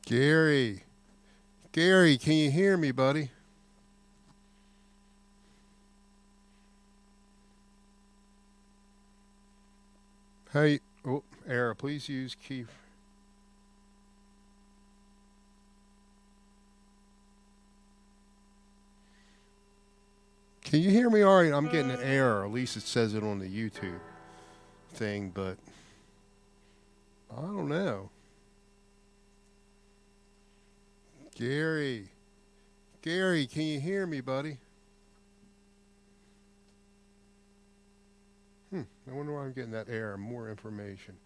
Gary, Gary, can you hear me, buddy? Hey, oh, error. Please use key. Can you hear me? All right, I'm getting an error. At least it says it on the YouTube thing, but I don't know. Gary, Gary, can you hear me, buddy? I wonder why I'm getting that error. More information.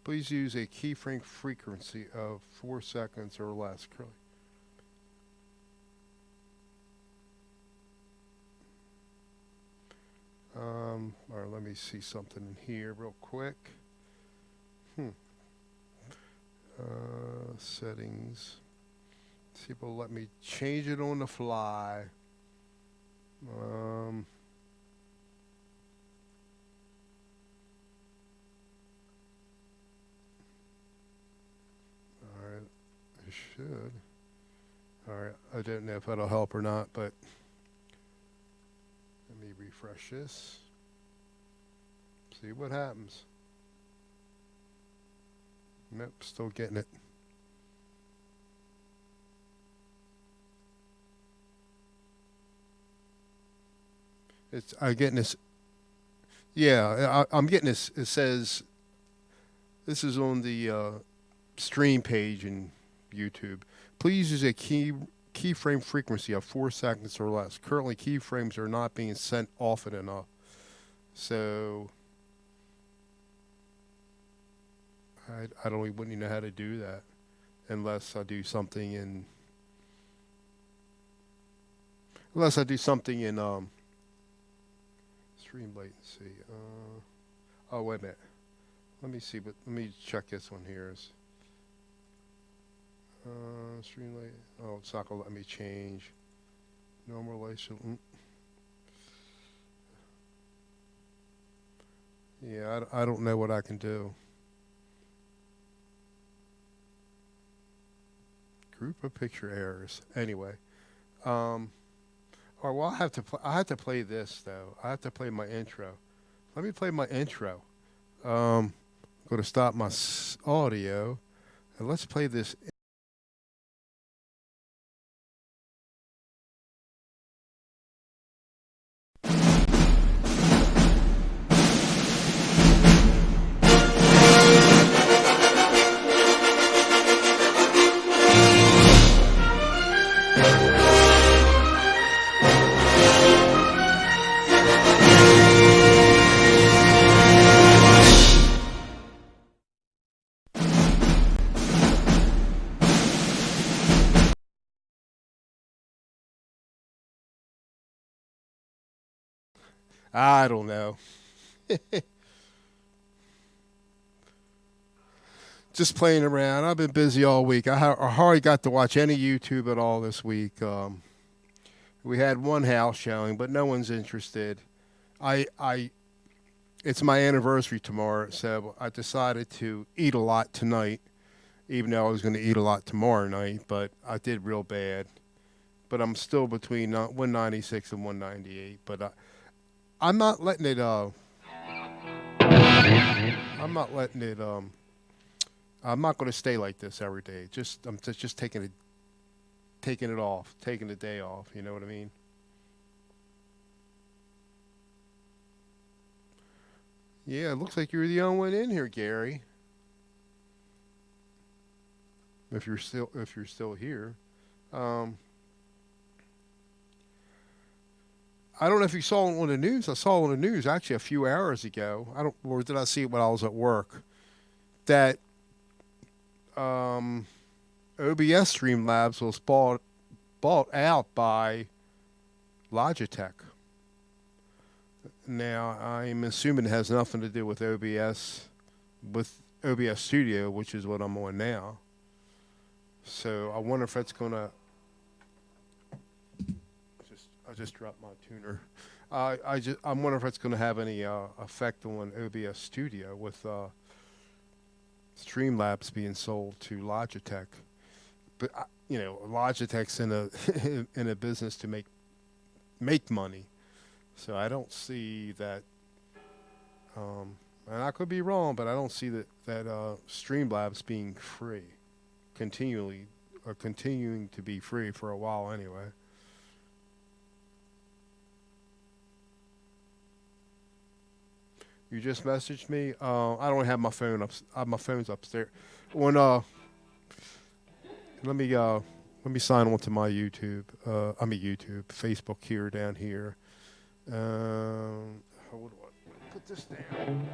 Please use a keyframe frequency of 4 seconds or less. All right, let me see something in here real quick. Hmm. Settings. See if it'll let me change it on the fly. Um, all right, it should. All right, I don't know if that'll help or not, but let me refresh this. See what happens. Nope, still getting it. I'm getting this. Yeah, I'm getting this. It says this is on the stream page in YouTube. Please use a keyframe frequency of 4 seconds or less. Currently, keyframes are not being sent often enough. So I don't even wouldn't even know how to do that unless I do something in stream latency. Oh wait a minute. Let me see, but let me check this one here. Stream late. Oh, it's not gonna let me change normalization. Yeah, I don't know what I can do. Group of picture errors. Anyway, or well, I have to play this though. I have to play my intro. Let me play my intro. I'm going to stop my audio and let's play this. I don't know. Just playing around. I've been busy all week. I hardly got to watch any YouTube at all this week. We had one house showing, but no one's interested. I it's my anniversary tomorrow, so I decided to eat a lot tonight, even though I was going to eat a lot tomorrow night. But I did real bad. But I'm still between 196 and 198. But I'm not letting it. I'm not letting it. I'm not going to stay like this every day. I'm just taking it off, taking the day off. You know what I mean? Yeah, it looks like you're the only one in here, Gary. If you're still here, um, I don't know if you saw it on the news. I saw it on the news actually a few hours ago. I don't, or did I see it when I was at work? That um, OBS Streamlabs was bought out by Logitech. Now I'm assuming it has nothing to do with OBS Studio, which is what I'm on now. So I wonder if that's gonna. I just dropped my tuner. I'm wondering if it's going to have any effect on OBS Studio with Streamlabs being sold to Logitech. but Logitech's in a in a business to make money. So I don't see that. And I could be wrong, but I don't see that Streamlabs being free continually or continuing to be free for a while anyway. You just messaged me. I don't have my phone up. My phone's upstairs. When let me uh let me sign on to my YouTube. I mean YouTube, Facebook here down here. Hold on. Put this down.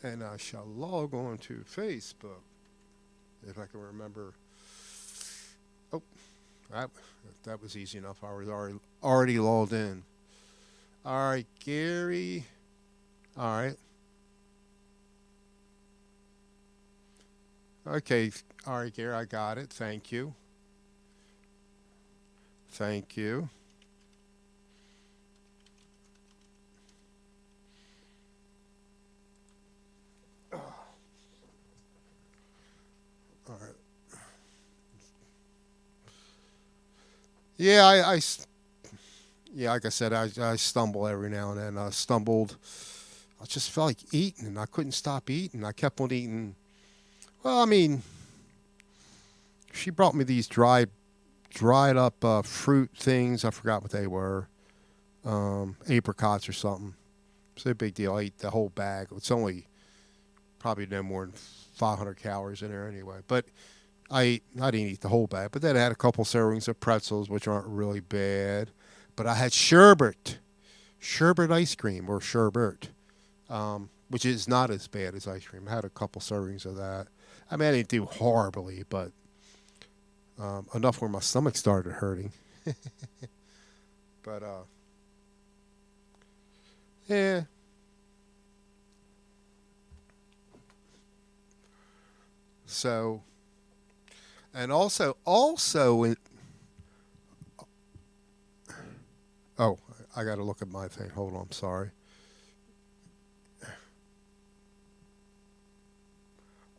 And I shall log on to Facebook if I can remember. Oh, that, that was easy enough. I was already logged in. All right, Gary. All right. Okay. All right, Gary. I got it. Thank you. Thank you. All right. Yeah, yeah, like I said, I stumble every now and then. I stumbled. I just felt like eating, and I couldn't stop eating. I kept on eating. Well, I mean, she brought me these dried up fruit things. I forgot what they were. Apricots or something. It's no big deal. I ate the whole bag. It's only probably no more than 500 calories in there anyway. But I didn't eat the whole bag. But then I had a couple servings of pretzels, which aren't really bad. But I had sherbet ice cream or sherbet, which is not as bad as ice cream. I had a couple servings of that. I mean, I didn't do horribly, but enough where my stomach started hurting. But yeah. So and also in, oh, I got to look at my thing. Hold on, I'm sorry.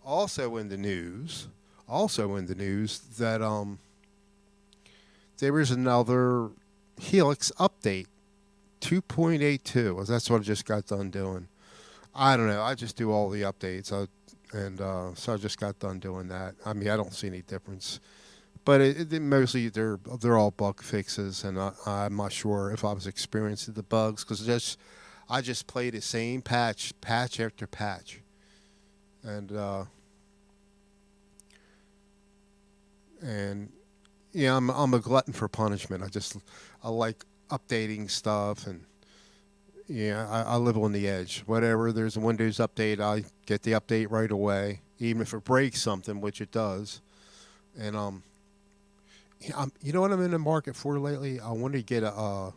Also in the news, also in the news that there is another Helix update 2.82. Well, that's what I just got done doing. I don't know. I just do all the updates. And so I just got done doing that. I mean, I don't see any difference. But mostly they're all bug fixes, and I'm not sure if I was experiencing the bugs because I just play the same patch after patch, and and yeah, I'm a glutton for punishment. I like updating stuff, and yeah, I live on the edge. Whatever there's a Windows update, I get the update right away, even if it breaks something, which it does. And yeah, you know what I'm in the market for lately? I want to get a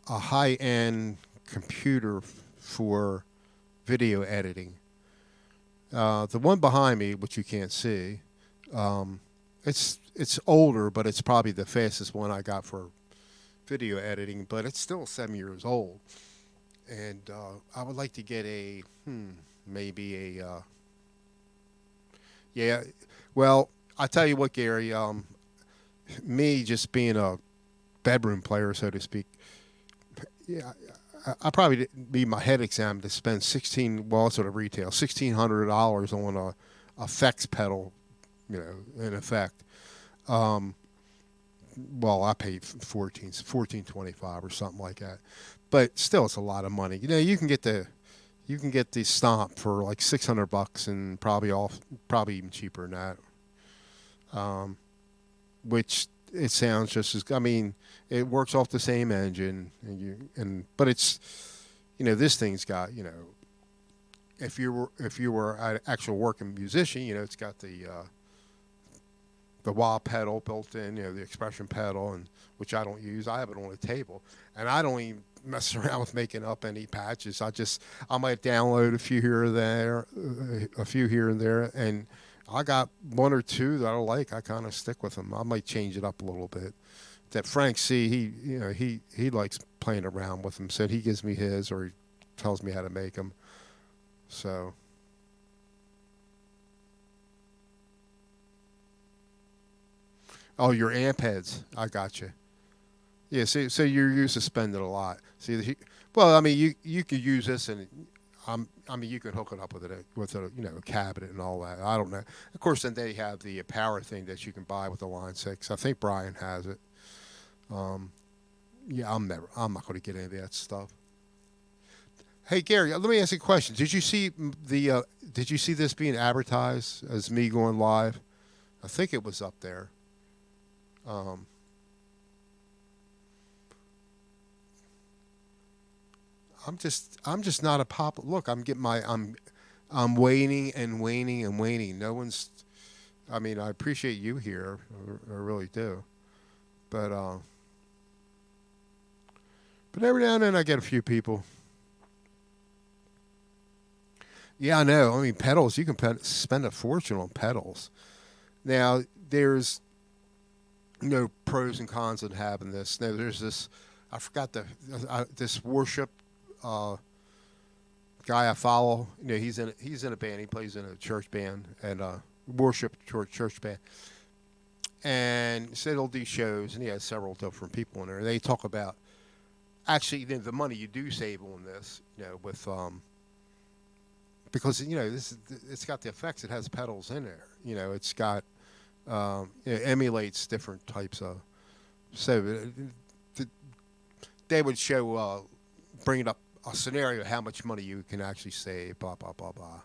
high end computer for video editing. The one behind me, which you can't see, it's older, but it's probably the fastest one I got for video editing. But it's still 7 years old, and I would like to get maybe a yeah. Well, I tell you what, Gary. Me just being a bedroom player, so to speak. Yeah, I probably didn't be my head exam to spend 16. Well, it's sort of retail $1,600 on a effects pedal, in effect. Um, well, I paid 14.25 or something like that, but still, it's a lot of money. You can get the stomp for like $600 and probably even cheaper than that. Which it sounds just as, I mean, it works off the same engine, but it's, this thing's got, if you were an actual working musician, it's got the wah pedal built in, the expression pedal, and which I don't use. I have it on a table, and I don't even mess around with making up any patches. I might download a few here or there, a few here and there, and I got one or two that I like. I kind of stick with them. I might change it up a little bit. That Frank C, he likes playing around with them. So he gives me his, or he tells me how to make them. So, oh, your amp heads. I got you. Yeah, so you're used to spending a lot. See, well, I mean, you could use this, and I mean, you could hook it up with a a cabinet and all that. I don't know. Of course, then they have the power thing that you can buy with the Line 6. I think Brian has it. Um, yeah, I'm not going to get any of that stuff. Hey Gary, let me ask you a question. Did you see this being advertised as me going live? I think it was up there. Um, I'm just not a pop. Look, I'm waiting and waiting and waiting. No one's. I mean, I appreciate you here. I really do. But but every now and then I get a few people. Yeah, I know. I mean, pedals. You can spend a fortune on pedals. Now, there's no pros and cons in having this. Now, there's this. I forgot this worship uh, guy I follow. He's in a band. He plays in a church band and worship church band. And said he'll do shows, and he has several different people in there. They talk about actually the money you do save on this, with because it's got the effects. It has pedals in there. It's got it emulates different types of. So they would show bringing up a scenario how much money you can actually save. Blah blah blah blah.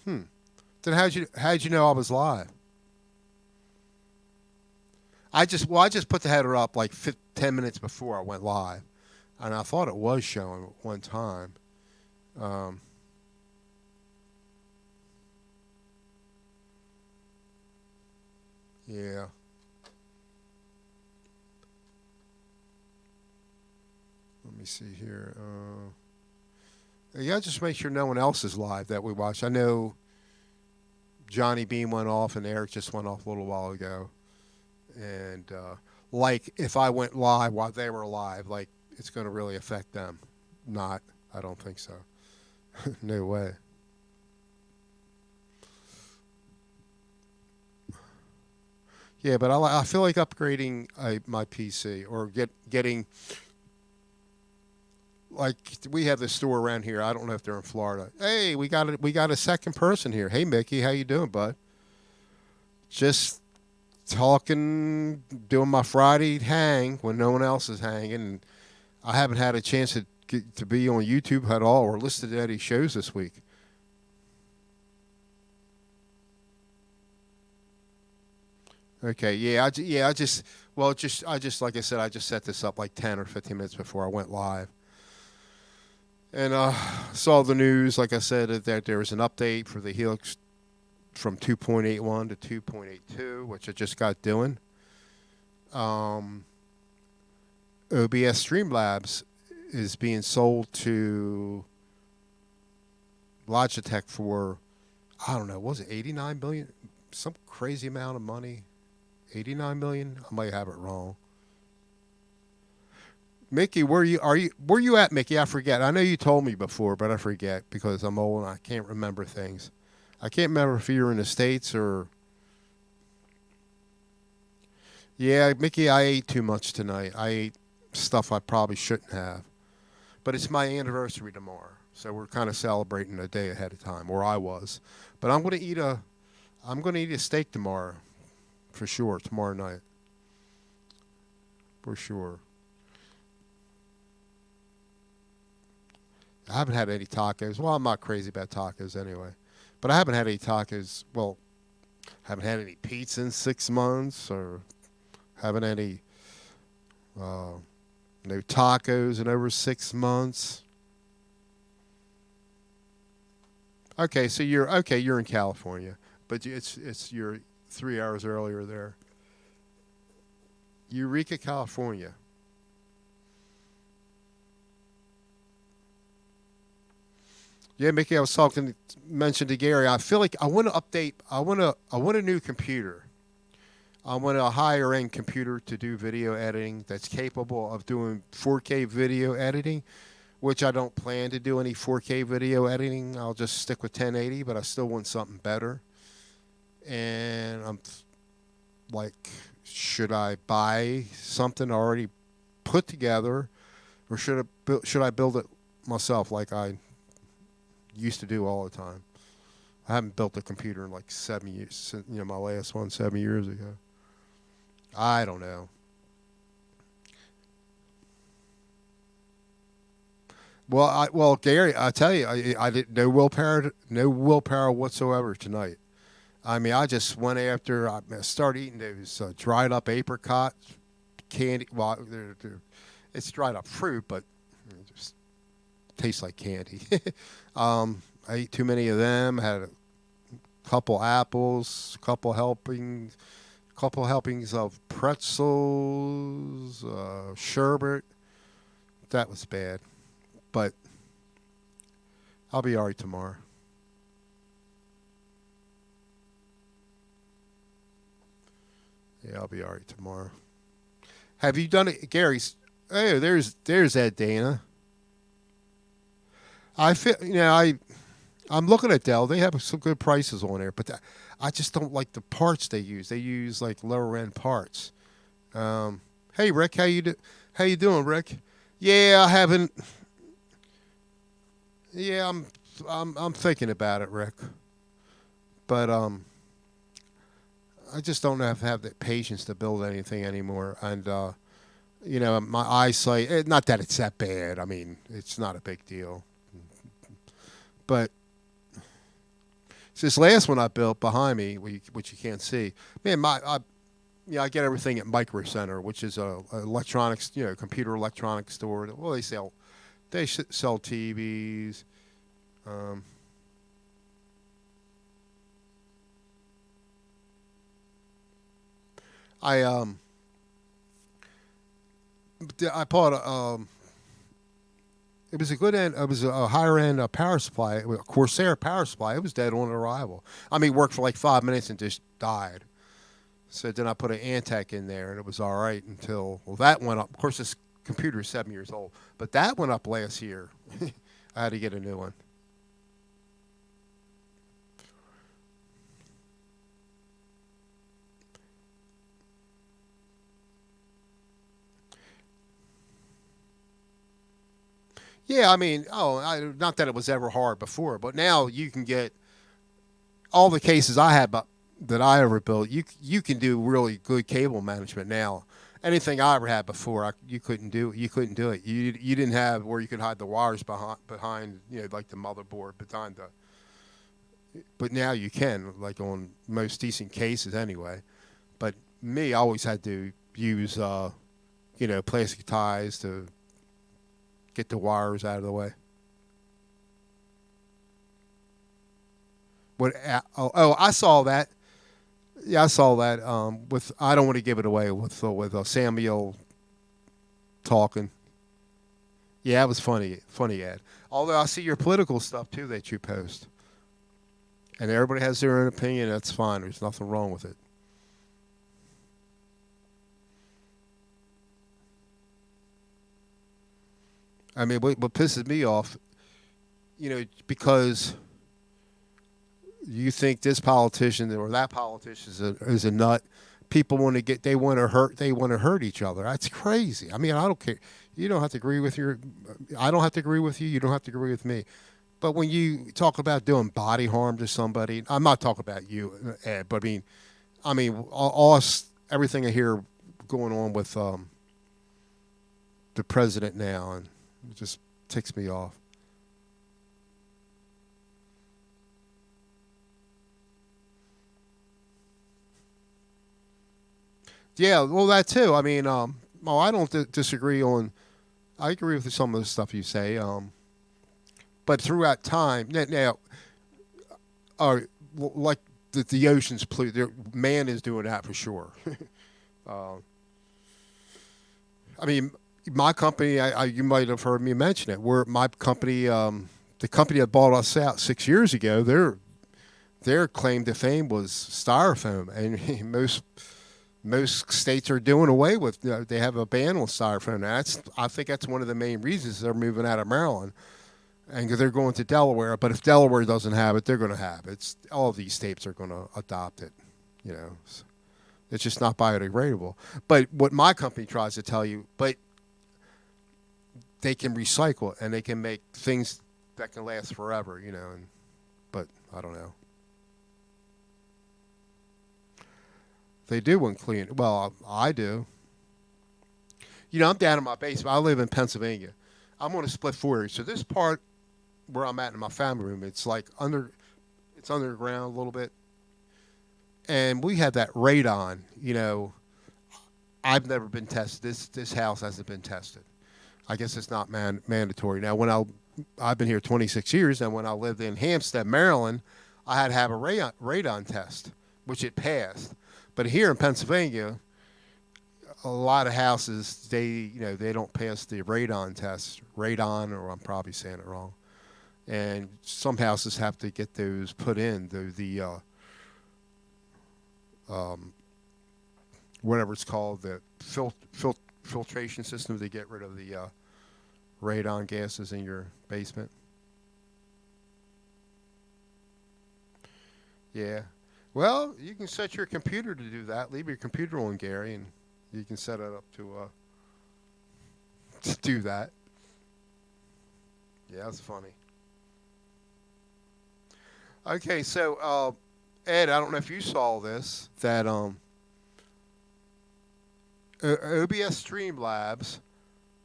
Hmm. Then how'd you know I was live? I just put the header up like 10 minutes before I went live, and I thought it was showing at one time. Um, yeah. Let me see here. Yeah, just make sure no one else is live that we watch. I know Johnny Bean went off and Eric just went off a little while ago. And like if I went live while they were live, like it's going to really affect them. Not, I don't think so. No way. Yeah, but I feel like upgrading my PC or getting like we have this store around here. I don't know if they're in Florida. Hey, we got a second person here. Hey, Mickey, how you doing, bud? Just talking, doing my Friday hang when no one else is hanging. And I haven't had a chance to be on YouTube at all or listen to any shows this week. Okay, yeah, like I said, I just set this up like 10 or 15 minutes before I went live, and saw the news. Like I said, that there was an update for the Helix from 2.81 to 2.82, which I just got doing. Um, OBS Streamlabs is being sold to Logitech for I don't know, was it 89 million? Some crazy amount of money. 89 million? I might have it wrong. Mickey, where you at, Mickey? I forget. I know you told me before, but I forget because I'm old and I can't remember things. I can't remember if you're in the States or yeah, Mickey, I ate too much tonight. I ate stuff I probably shouldn't have. But it's my anniversary tomorrow. So we're kind of celebrating a day ahead of time, or I was. But I'm gonna eat a steak tomorrow, for sure, tomorrow night. For sure. I haven't had any tacos. Well, I'm not crazy about tacos anyway. But I haven't had any tacos. Well, haven't had any pizza in 6 months, or haven't any uh, no tacos in over 6 months. Okay, so you're in California, but it's you're 3 hours earlier there. Eureka, California. Yeah, Mickey, I was mentioned to Gary. I feel like I want to update. I want a new computer. I want a higher end computer to do video editing that's capable of doing 4K video editing, which I don't plan to do any 4K video editing. I'll just stick with 1080, but I still want something better. And I'm like, should I buy something already put together, or should I build it myself like I used to do all the time? I haven't built a computer in like 7 years. My last one 7 years ago. I don't know. Well, Gary, I tell you, I did no willpower whatsoever tonight. I mean, I just went after. I started eating those dried up apricot candy. Well, it's dried up fruit, but it just tastes like candy. I ate too many of them. Had a couple apples, couple helpings of pretzels, sherbet. That was bad, but I'll be all right tomorrow. Yeah, I'll be all right tomorrow. Have you done it, Gary's? Oh, there's that Dana. I feel I'm looking at Dell. They have some good prices on there, but I just don't like the parts they use. They use like lower end parts. Hey Rick, how you doing, Rick? Yeah, I haven't. Yeah, I'm thinking about it, Rick. But I just don't have the patience to build anything anymore. And my eyesight. Not that it's that bad. I mean, it's not a big deal. But this last one I built behind me, which you can't see, man, I get everything at Micro Center, which is a electronics, computer electronics store. Well, they sell TVs. Um, I I bought it was a good end. It was a higher end power supply, a Corsair power supply. It was dead on arrival. I mean, worked for like 5 minutes and just died. So then I put an Antec in there, and it was all right until that went up. Of course, this computer is 7 years old, but that went up last year. I had to get a new one. Yeah, I mean, not that it was ever hard before, but now you can get all the cases I had, that I ever built. You can do really good cable management now. Anything I ever had before, you couldn't do. You couldn't do it. You didn't have where you could hide the wires behind like the motherboard behind the. But now you can, like on most decent cases anyway. But me, I always had to use plastic ties to get the wires out of the way. I saw that. Yeah, I saw that. With I don't want to give it away with Samuel talking. Yeah, it was funny, funny ad. Although I see your political stuff too that you post, and everybody has their own opinion. That's fine. There's nothing wrong with it. I mean, what pisses me off, because you think this politician or that politician is a nut. People want to they want to hurt each other. That's crazy. I mean, I don't care. You don't have to agree with I don't have to agree with you. You don't have to agree with me. But when you talk about doing body harm to somebody, I'm not talking about you, Ed. But I mean, everything I hear going on with the president now, and it just ticks me off. Yeah, well, that too. I mean, well, I don't disagree on. I agree with some of the stuff you say. But throughout time, now, uh, like the oceans pollute, man is doing that for sure. uh, I mean, my company, you might have heard me mention it. My company, the company that bought us out 6 years ago, their claim to fame was styrofoam, and most states are doing away with. They have a ban on styrofoam. I think that's one of the main reasons they're moving out of Maryland, and they're going to Delaware. But if Delaware doesn't have it, they're going to have it. It's all of these states are going to adopt it. You know, it's just not biodegradable. But what my company tries to tell you, but they can recycle it and they can make things that can last forever. You know, but I don't know. They do want clean. Well, I do. You know, I'm down in my basement. I live in Pennsylvania. I'm on a split floor, so this part where I'm at in my family room, it's underground a little bit, and we have that radon. You know, I've never been tested. This house hasn't been tested. I guess it's not mandatory now. I've been here 26 years, and when I lived in Hampstead, Maryland, I had to have a radon test, which it passed. But here in Pennsylvania, a lot of houses they don't pass the radon test, radon, or I'm probably saying it wrong. And some houses have to get those put in um, whatever it's called, the filtration system to get rid of the radon gases in your basement. Yeah. Well, you can set your computer to do that. Leave your computer on, Gary, and you can set it up to do that. Yeah, that's funny. Okay, so Ed, I don't know if you saw this that OBS Streamlabs.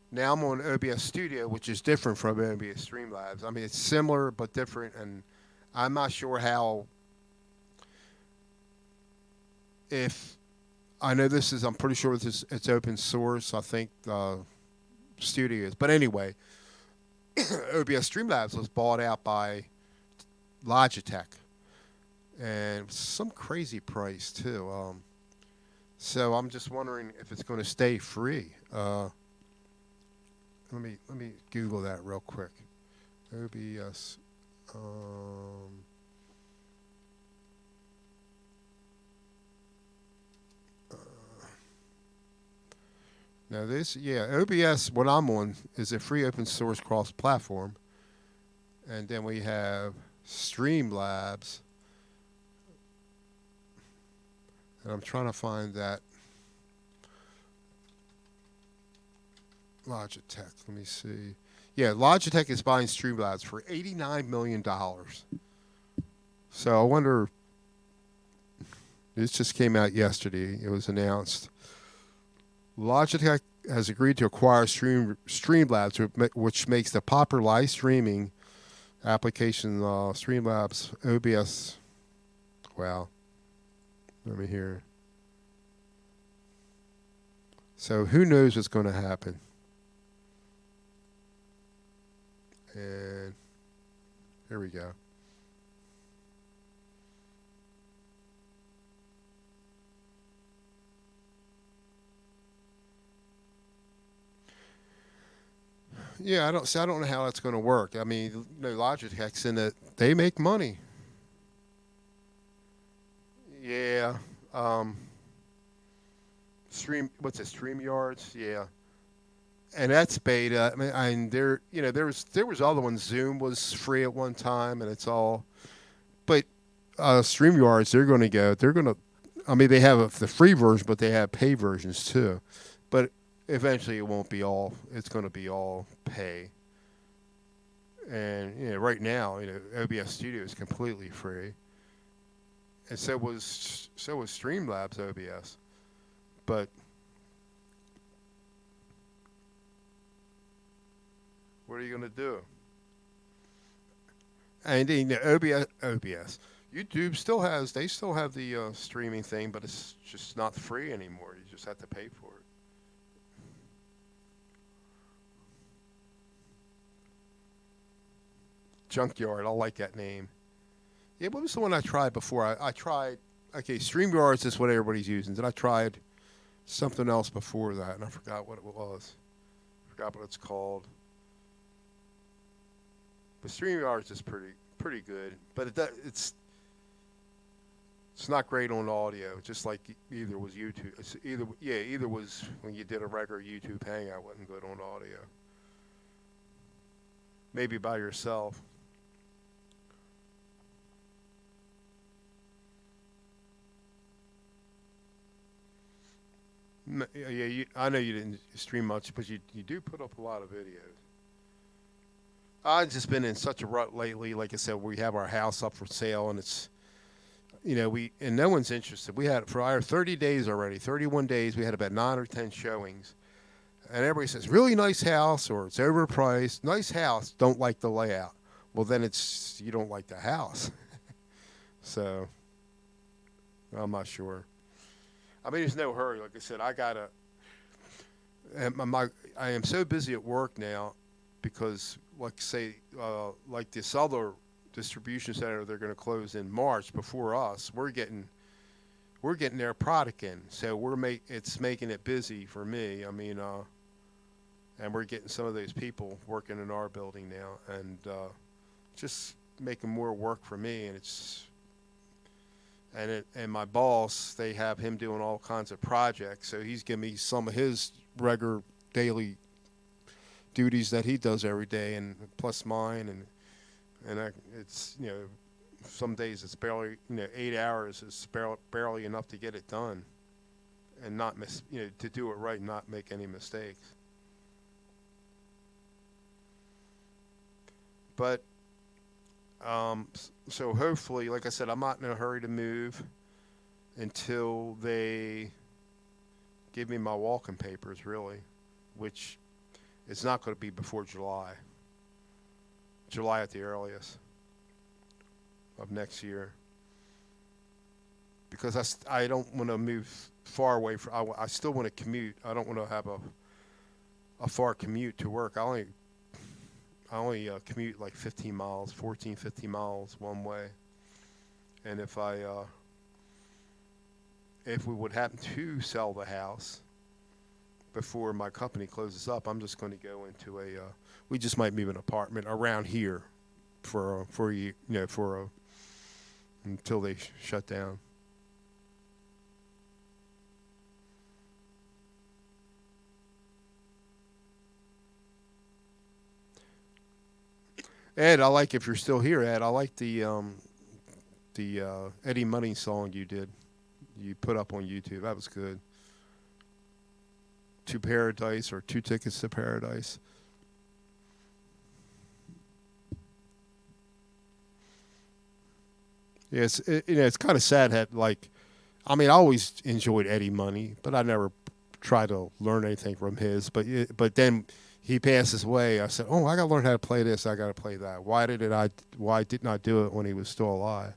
Now I'm on OBS Studio, which is different from OBS Streamlabs. I mean, it's similar but different, and I'm not sure how. If I know this is, I'm pretty sure it's open source. I think Studio is, but anyway, OBS Streamlabs was bought out by Logitech, and some crazy price too. So I'm just wondering if it's going to stay free. Let me Google that real quick. OBS. Um, Now OBS. What I'm on is a free open source cross platform, and then we have Streamlabs, and I'm trying to find that Logitech. Let me see. Yeah, Logitech is buying Streamlabs for $89 million. So I wonder. This just came out yesterday. It was announced. Logitech has agreed to acquire Streamlabs, which makes the popular live streaming application Streamlabs OBS. Wow. Let me hear. So who knows what's going to happen? And here we go. Yeah, I don't know how that's going to work. I mean, Logitech's in it. They make money. Yeah. Um, what's it? StreamYards. Yeah. And that's beta. I mean, there was other ones. Zoom was free at one time, and it's all. But StreamYards, They're going to. I mean, they have the free version, but they have pay versions too. But eventually, it won't be all. It's going to be all pay. And right now, OBS Studio is completely free, and so was Streamlabs OBS. But what are you going to do? And OBS, YouTube still have the streaming thing, but it's just not free anymore. You just have to pay for it. Junkyard, I like that name. Yeah, what was the one I tried before? I tried. Okay, StreamYards is what everybody's using. Then I tried something else before that, and I forgot what it was. Forgot what it's called. But StreamYards is pretty good. But it's It's not great on audio, just like either was YouTube. It's either was when you did a regular YouTube hangout wasn't good on audio. Maybe by yourself. Yeah, I know you didn't stream much, but you do put up a lot of videos. I've just been in such a rut lately. Like I said, we have our house up for sale, and it's we and no one's interested. We had for our 30 days already, 31 days. We had about 9 or 10 showings, and everybody says really nice house or it's overpriced. Nice house, don't like the layout. Well, then it's you don't like the house. So I'm not sure. I mean, there's no hurry. Like I said, I gotta. And I am so busy at work now because, like say, like this other distribution center, they're going to close in March before us. We're getting their product in, so it's making it busy for me. I mean, and we're getting some of those people working in our building now, and just making more work for me. And and my boss, they have him doing all kinds of projects, so he's giving me some of his regular daily duties that he does every day, and plus mine, it's some days it's barely 8 hours is barely enough to get it done, and not to do it right, and not make any mistakes. But so hopefully, like I said, I'm not in a hurry to move until they give me my walking papers, really, which it's not going to be before July at the earliest of next year, because I don't want to move far away from. I still want to commute. I don't want to have a far commute to work. I only commute like 15 miles, 14, 15 miles one way, and if we would happen to sell the house before my company closes up, I'm just going to go into we just might move an apartment around here for a until they shut down. Ed, I like if you're still here, Ed. I like the Eddie Money song you put up on YouTube. That was good. To Paradise or Two Tickets to Paradise. Yeah, it's kind of sad that I mean I always enjoyed Eddie Money, but I never tried to learn anything from his. But then he passes away. I said, oh, I got to learn how to play this. I got to play that. Why didn't I do it when he was still alive?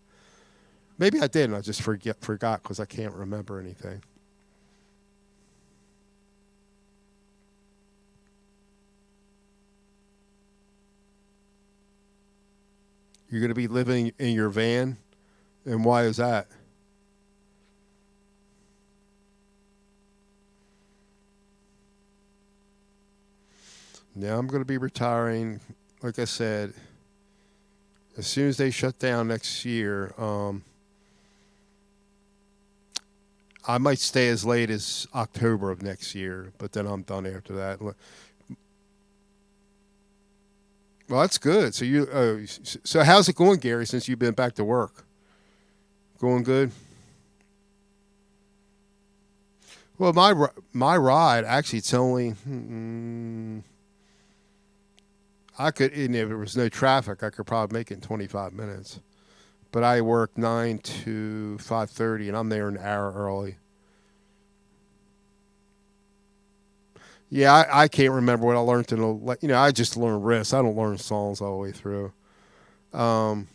Maybe I did, and I just forgot because I can't remember anything. You're going to be living in your van, and why is that? Now I'm going to be retiring. Like I said, as soon as they shut down next year, I might stay as late as October of next year, but then I'm done after that. Well, that's good. So how's it going, Gary? Since you've been back to work, going good. Well, my ride actually it's only I could and if there was no traffic, I could probably make it in 25 minutes. But I work 9 to 5:30, and I'm there an hour early. Yeah, I can't remember what I learned in I just learn riffs. I don't learn songs all the way through. Um,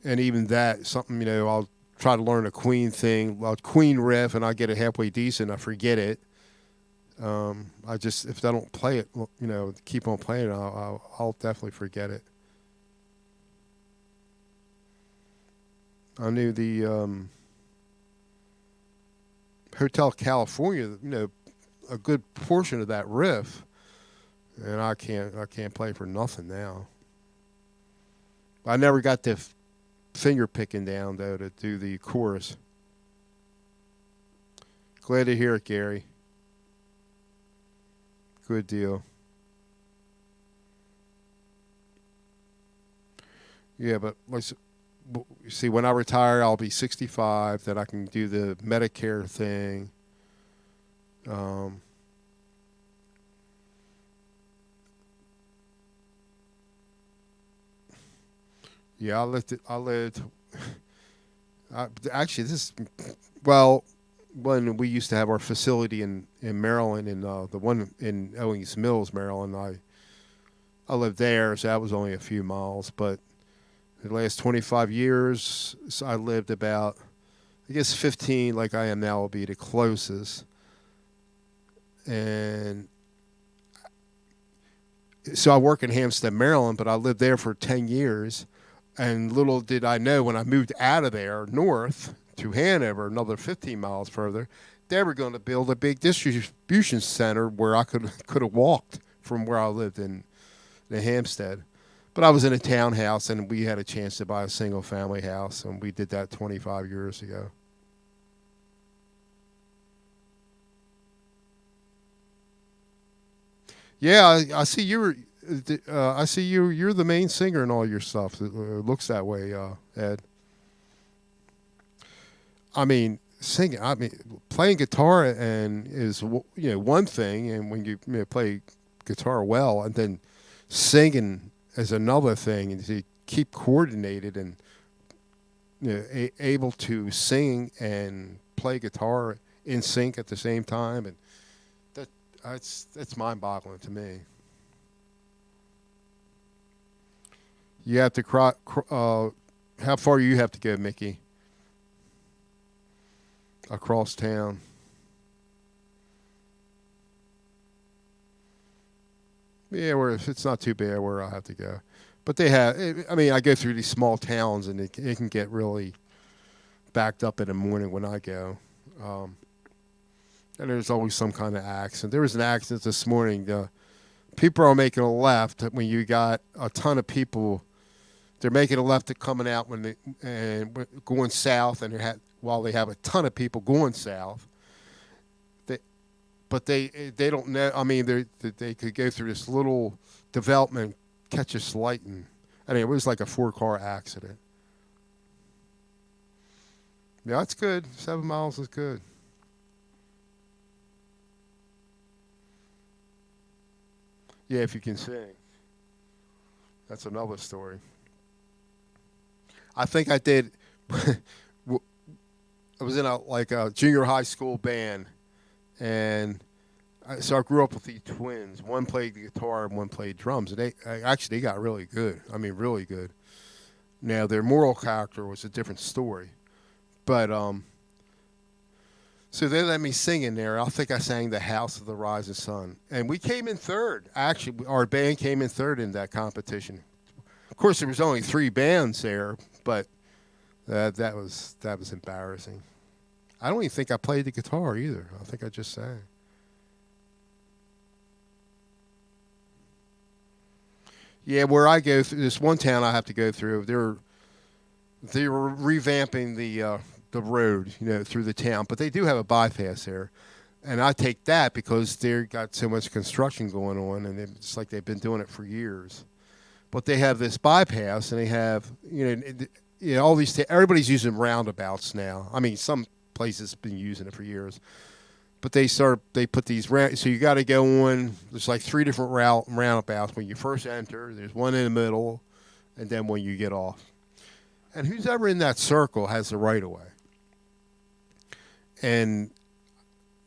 and even that, something I'll try to learn a Queen thing, a Queen riff, and I get it halfway decent. I forget it. I just if I don't play it, keep on playing it, I'll definitely forget it. I knew the Hotel California, a good portion of that riff, and I can't play for nothing now. I never got to finger picking down though to do the chorus. Glad to hear it, Gary. Good deal. Yeah, but you see, when I retire, I'll be 65. Then I can do the Medicare thing. Um, yeah, I lived. I lived. Actually, this well, when we used to have our facility in Maryland, in the one in Owings Mills, Maryland, I lived there, so that was only a few miles. But the last 25 years, so I lived about, I guess 15, like I am now, will be the closest. And so I work in Hampstead, Maryland, but I lived there for 10 years. And little did I know when I moved out of there north to Hanover, another 15 miles further, they were going to build a big distribution center where I could have walked from where I lived in the Hampstead. But I was in a townhouse, and we had a chance to buy a single family house, and we did that 25 years ago. Yeah, I see you're. I see you. You're the main singer in all your stuff. It looks that way, Ed. I mean, singing. I mean, playing guitar and is one thing, and when you play guitar well, and then singing is another thing, and to keep coordinated and able to sing and play guitar in sync at the same time, and that that's mind-boggling to me. You have to how far you have to go, Mickey? Across town. Yeah, where it's not too bad where I have to go. But they have. I mean, I go through these small towns, and it can get really backed up in the morning when I go. Um, and there's always some kind of accident. There was an accident this morning. People are making a left when you got a ton of people. They're making a left to coming out when and going south, and while they have a ton of people going south, they, but they don't know. I mean, they could go through this little development, catch a slight, and I mean, it was like a four-car accident. Yeah, that's good. 7 miles is good. Yeah, if you can sing, that's another story. I think I did. I was in a junior high school band, and so I grew up with these twins. One played the guitar and one played drums, and they got really good. I mean, really good. Now their moral character was a different story, but so they let me sing in there. I think I sang "The House of the Rising Sun," and we came in third. Actually, our band came in third in that competition. Of course, there was only three bands there, but that was embarrassing. I don't even think I played the guitar either. I think I just sang. Yeah, where I go through this one town I have to go through, they were revamping the road, through the town, but they do have a bypass there, and I take that because they've got so much construction going on, and it's like they've been doing it for years. But they have this bypass, and they have all these. Everybody's using roundabouts now. I mean, some places have been using it for years, but they put these so you got to go on. There's like three different roundabouts when you first enter. There's one in the middle, and then when you get off. And who's ever in that circle has the right of way. And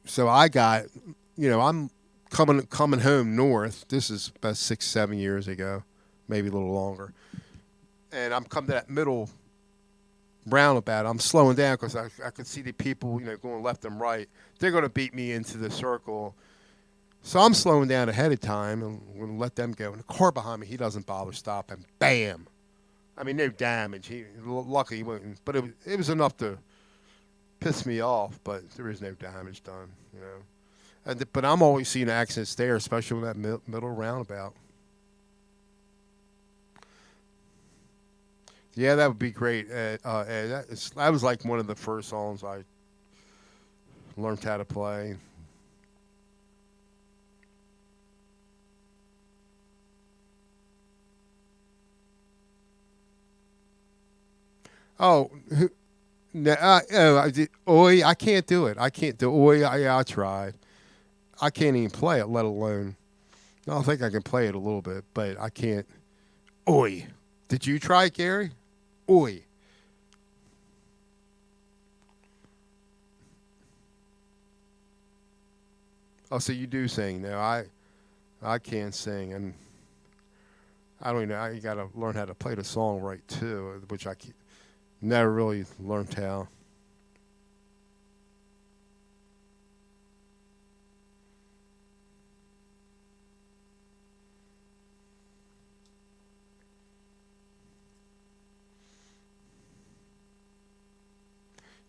so I'm coming home north. This is about 6, 7 years ago, maybe a little longer. And I'm coming to that middle roundabout. I'm slowing down because I could see the people, going left and right. They're going to beat me into the circle. So I'm slowing down ahead of time and I'm going to let them go. And the car behind me, he doesn't bother stopping. Bam! I mean, no damage. Lucky he wouldn't, but it was enough to piss me off. But there is no damage done. But I'm always seeing accidents there, especially with that middle roundabout. Yeah, that would be great. That was like one of the first songs I learned how to play. Oh, no, I did, oi! I can't do it. I can't do oi. I tried. I can't even play it, let alone. I don't think I can play it a little bit, but I can't. Oi! Did you try, Gary? Oi! Oh, so you do sing now? I can't sing, and I don't even know. I got to learn how to play the song right too, which never really learned how.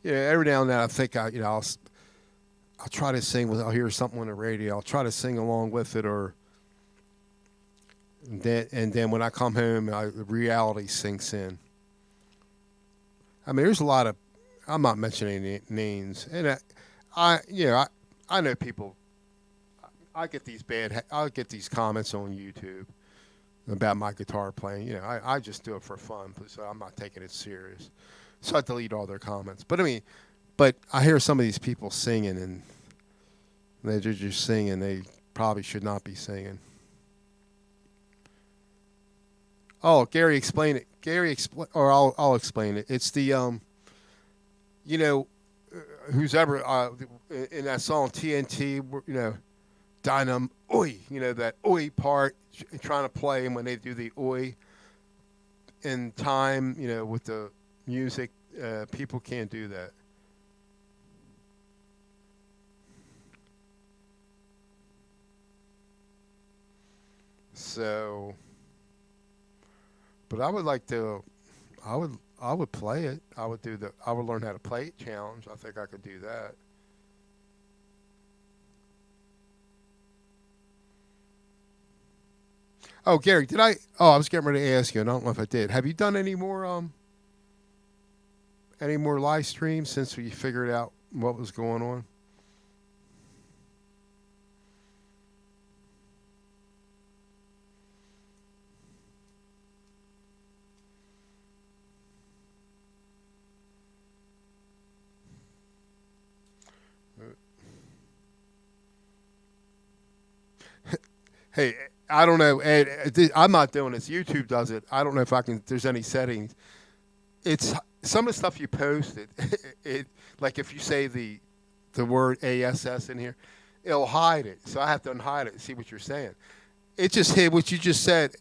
Yeah, every now and then I think I'll try to sing with. I'll hear something on the radio. I'll try to sing along with it, or and then when I come home, the reality sinks in. I mean, there's a lot of. I'm not mentioning any names, and I know people. I get these I get these comments on YouTube about my guitar playing. I just do it for fun, so I'm not taking it serious. So I delete all their comments. But I mean, but I hear some of these people singing, and they're just singing. They probably should not be singing. Oh, Gary, explain it. Gary, explain, or I'll explain it. It's the you know, who's ever in that song TNT, Dynam, oi, that oi part, trying to play, and when they do the oi in time, with the music, people can't do that. So, but I would like to, I would play it. I would learn how to play it challenge. I think I could do that. Oh, Gary, did I? Oh, I was getting ready to ask you, and I don't know if I did. Have you done any more live streams since we figured out what was going on? Hey, I don't know. Ed, I'm not doing this. YouTube does it. I don't know if I can. There's any settings. It's some of the stuff you posted. It like if you say the word ASS in here, it'll hide it. So I have to unhide it and see what you're saying. It just hit what you just said.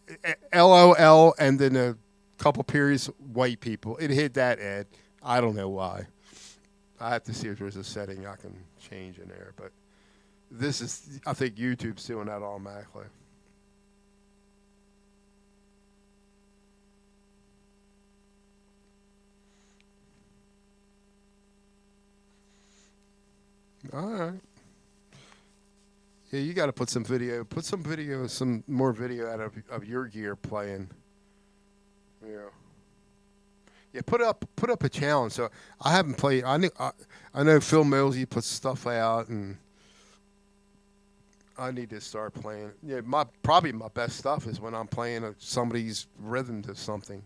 LOL and then a couple periods. White people. It hit that, Ed. I don't know why. I have to see if there's a setting I can change in there. But this is. I think YouTube's doing that automatically. All right. Yeah, you got to put some video. Put some video, some more video out of your gear playing. Yeah. Yeah, put up a challenge. So I haven't played. I know Phil Millsy puts stuff out, and I need to start playing. Yeah, my probably my best stuff is when I'm playing somebody's rhythm to something.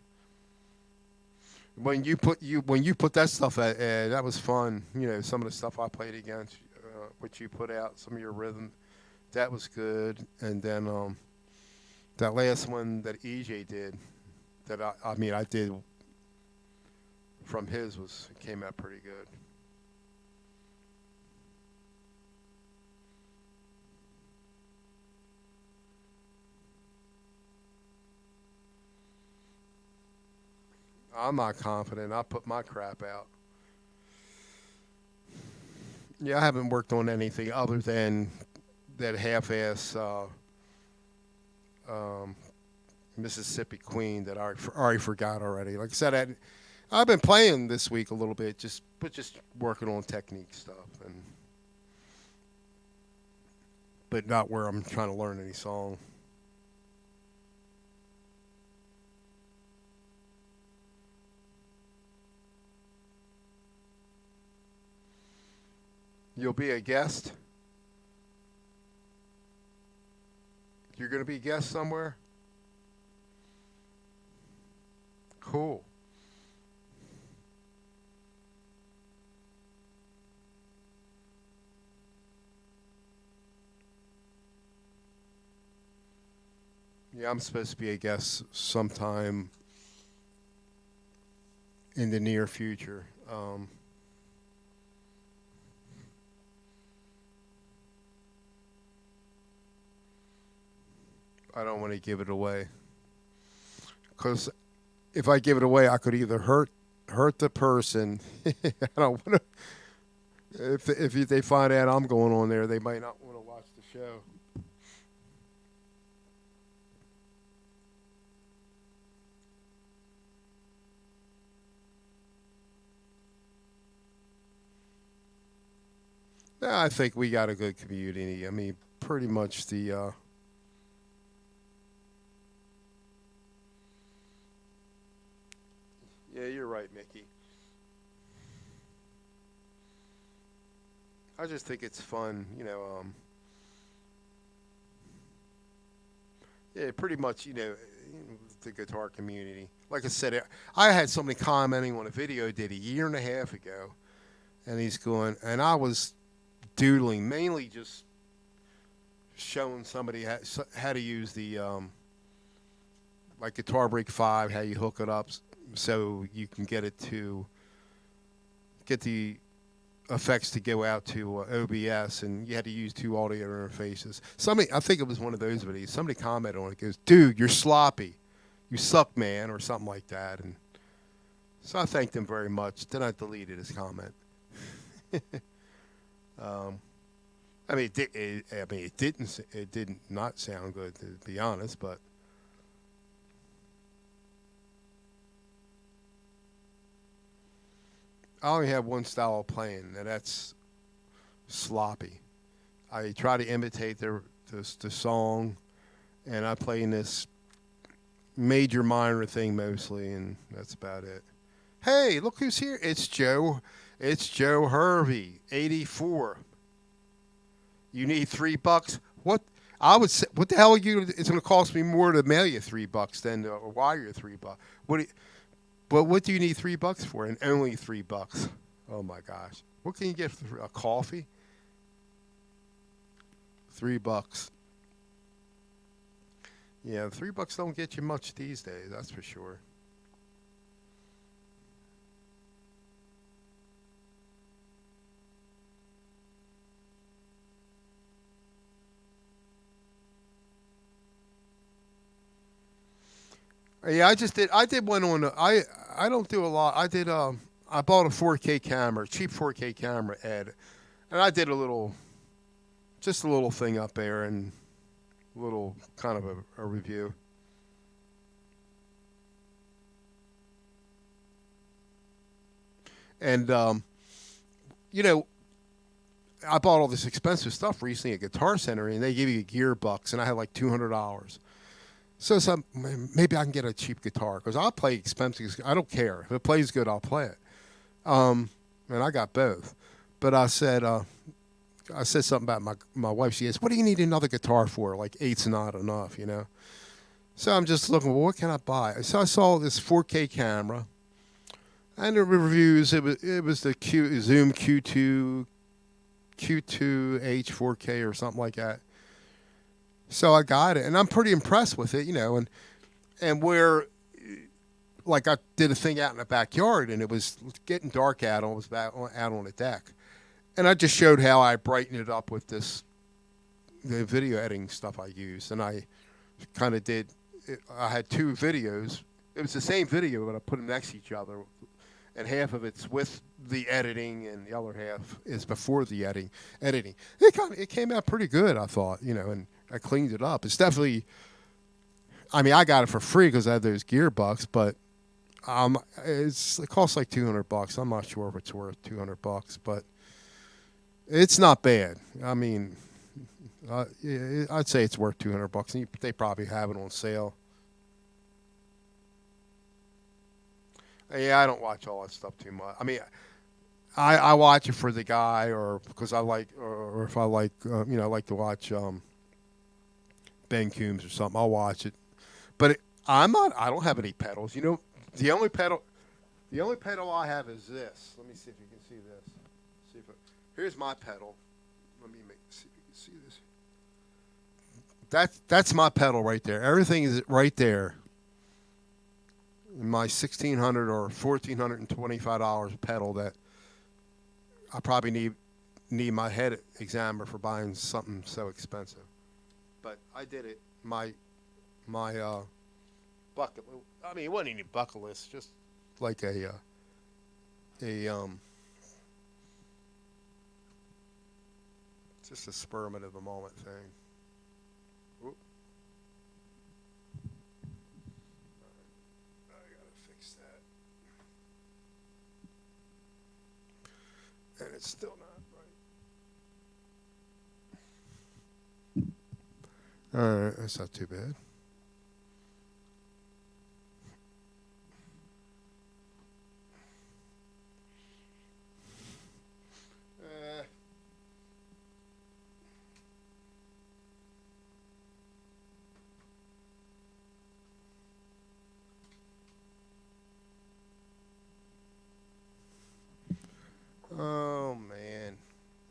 When you put that stuff at, that was fun. Some of the stuff I played against, what you put out, some of your rhythm, that was good. And then that last one that EJ did, that I mean I did from his was came out pretty good. I'm not confident. I put my crap out. Yeah, I haven't worked on anything other than that half-ass um, Mississippi Queen that I already forgot already. Like I said, I've been playing this week a little bit, just working on technique stuff, but not where I'm trying to learn any song. You'll be a guest. You're going to be a guest somewhere. Cool. Yeah, I'm supposed to be a guest sometime in the near future. I don't want to give it away because if I give it away, I could either hurt the person. I don't want to. If they find out I'm going on there, they might not want to watch the show. Yeah, I think we got a good community. I mean, pretty much the. Yeah, you're right, Mickey. I just think it's fun, yeah, pretty much, the guitar community. Like I said, I had somebody commenting on a video I did a year and a half ago, and he's going, and I was doodling, mainly just showing somebody how to use the like Guitar Break 5, how you hook it up so you can get the effects to go out to OBS, and you had to use two audio interfaces. Somebody, I think it was one of those videos. Somebody commented on it, goes, "Dude, you're sloppy, you suck, man," or something like that. And so I thanked him very much. Then I deleted his comment. um, I mean, it didn't not sound good to be honest, but I only have one style of playing, and that's sloppy. I try to imitate the song, and I play in this major minor thing mostly, and that's about it. Hey, look who's here! It's Joe. It's Joe Hervey, 84. You need $3. What? I would say, what the hell are you? It's going to cost me more to mail you $3 than to wire you $3. What? But what do you need $3 for? And only $3. Oh my gosh! What can you get for a coffee? $3. Yeah, $3 don't get you much these days. That's for sure. Yeah, I just did. I did one on. I don't do a lot. I did. I bought a 4K camera, cheap 4K camera, Ed, and I did just a little thing up there and a little kind of a review. And you know, I bought all this expensive stuff recently at Guitar Center, and they give you a gearbox, and I had like $200. So maybe I can get a cheap guitar because I'll play expensive. I don't care if it plays good, I'll play it. And I got both. But I said something about my wife. She says, "What do you need another guitar for? Like eight's not enough, you know." So I'm just looking. Well, what can I buy? So I saw this 4K camera, and the reviews. It was the Zoom Q2H 4K or something like that. So I got it, and I'm pretty impressed with it, and where like I did a thing out in the backyard, and it was getting dark out. I was out on the deck, and I just showed how I brightened it up with the video editing stuff I used, and I kind of did. I had two videos. It was the same video, but I put them next to each other, and half of it's with the editing, and the other half is before the editing. It came out pretty good, I thought, and I cleaned it up. It's definitely. I mean, I got it for free because I had those gearbucks, but it costs like $200. I'm not sure if it's worth $200, but it's not bad. I mean, yeah, I'd say it's worth $200, and they probably have it on sale. Yeah, I don't watch all that stuff too much. I mean, I watch it for the guy, or because I like, or if I like, I like to watch Ben Coombs or something. I'll watch it, but I'm not. I don't have any pedals. The only pedal, the only pedal I have is this. Let me see if you can see this. See if here's my pedal. Let me see if you can see this. That's my pedal right there. Everything is right there. My $1,600 or $1,425 pedal that I probably need my head examiner for buying something so expensive. But I did it. My bucket. I mean, it wasn't any bucket list. Just like a just a spurment of the moment thing. Oop, I gotta fix that. And it's still not right. All right, that's not too bad. Uh, oh man,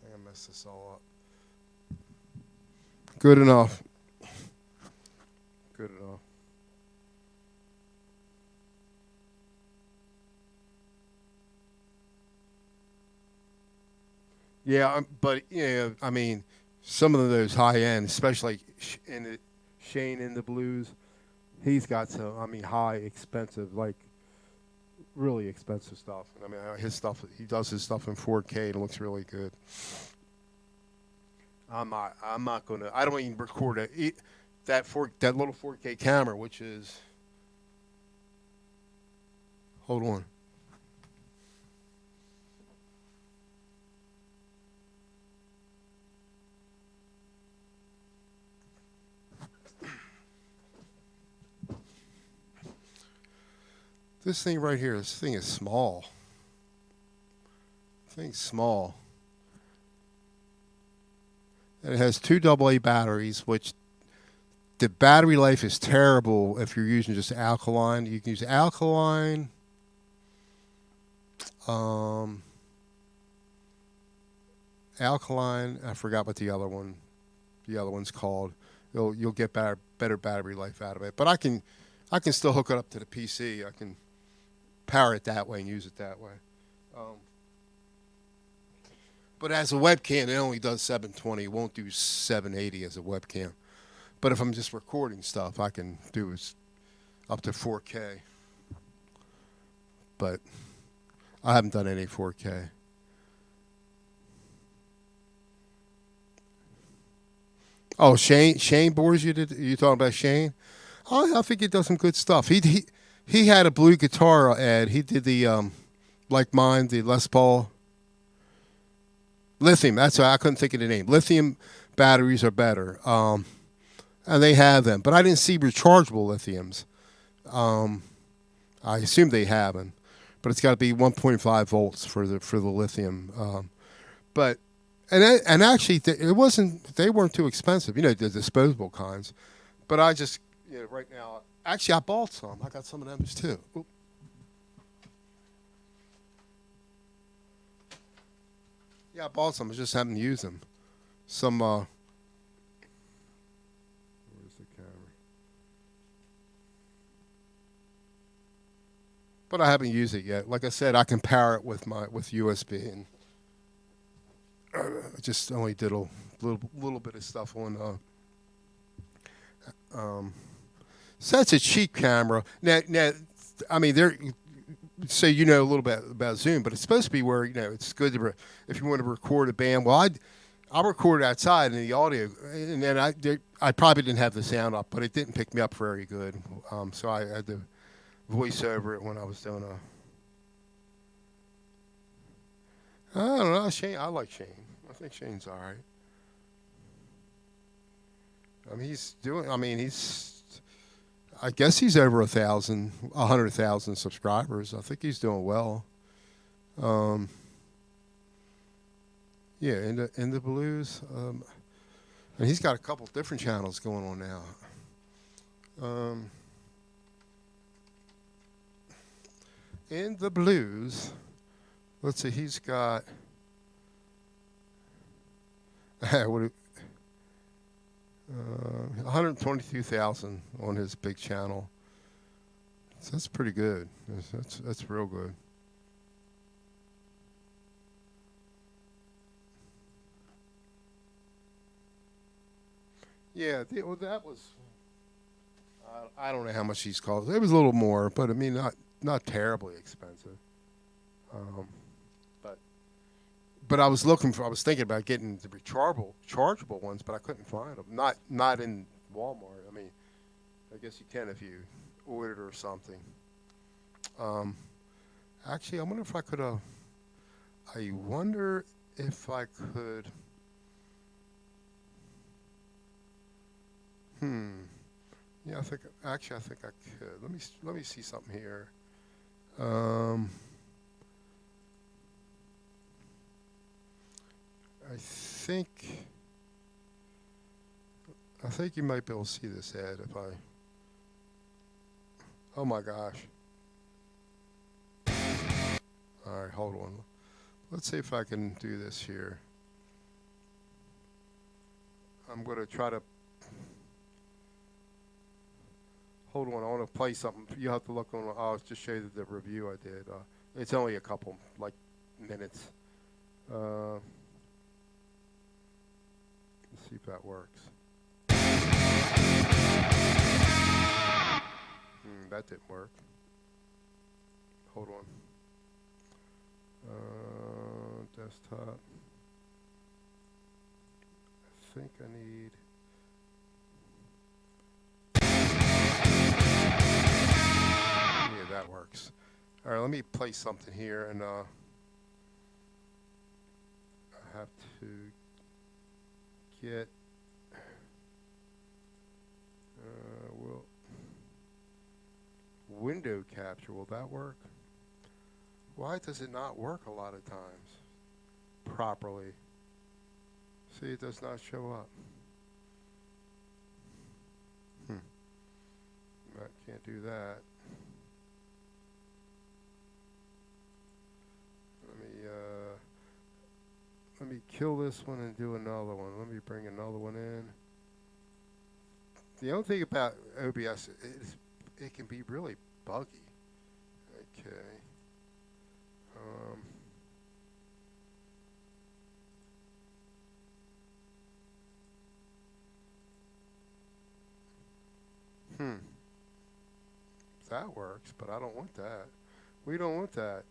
I messed this all up. Good enough. Good enough. Yeah, but yeah, I mean, some of those high end, especially in the Shane in the blues, he's got some. I mean, high, expensive, like really expensive stuff. I mean, his stuff. He does his stuff in 4K. And it looks really good. I'm not. I'm not gonna. I don't even record that little 4K camera, which is. Hold on. This thing right here. This thing is small. This thing's small. And it has two AA batteries, which the battery life is terrible if you're using just alkaline. You can use alkaline. Um, Alkaline. I forgot what the other one's called. You'll get better battery life out of it. But I can still hook it up to the PC. I can power it that way and use it that way. Um, but as a webcam, it only does 720. It won't do 780 as a webcam. But if I'm just recording stuff, I can do up to 4K. But I haven't done any 4K. Oh, Shane bores you? You talking about Shane? Oh, I think he does some good stuff. He had a blue guitar ad. He did the like mine, the Les Paul lithium. That's why I couldn't think of the name. Lithium batteries are better, and they have them. But I didn't see rechargeable lithiums. Um, I assume they have them, but it's got to be 1.5 volts for the lithium. But and actually it wasn't. They weren't too expensive. The disposable kinds. But I just right now. Actually, I bought some. I got some of them too. Oop. Yeah, I bought some. I just haven't used them. Some. Where's the camera? But I haven't used it yet. Like I said, I can power it with USB, and I just only did a little bit of stuff on. So that's a cheap camera. Now, I mean, say a little bit about Zoom, but it's supposed to be where it's good to if you want to record a band. Well, I recorded outside in the audio, and then I probably didn't have the sound up, but it didn't pick me up very good. So I had to voice over it when I was doing I don't know, Shane. I like Shane. I think Shane's all right. I mean, he's doing. I mean, he's. I guess he's over 100,000 subscribers. I think he's doing well. Um, Yeah, in the blues. And he's got a couple different channels going on now. Um, in the blues, let's see, he's got what, 122,000 on his big channel. So that's pretty good. That's real good. Yeah, well, that was. I don't know how much these cost. It was a little more, but I mean, not terribly expensive. Um, but I was looking for. I was thinking about getting the rechargeable ones, but I couldn't find them. Not in Walmart. I mean, I guess you can if you order it or something. Um, actually, I wonder if I could. I wonder if I could. Hmm. Yeah, I think I could. Let me see something here. Um, I think you might be able to see this ad if I. Oh my gosh! All right, hold on. Let's see if I can do this here. I'm gonna try to. Hold on, I want to play something. You have to look on. I'll just show you the review I did. It's only a couple like minutes. Let's see if that works. That didn't work. Hold on. Desktop. I think I need. Yeah, that works. All right, let me play something here, and I have to get. Will window capture, will that work? Why does it not work a lot of times properly? See, it does not show up. I can't do that. Let me kill this one and do another one. Let me bring another one in. The only thing about OBS is it can be really buggy. Okay. That works, but I don't want that. We don't want that.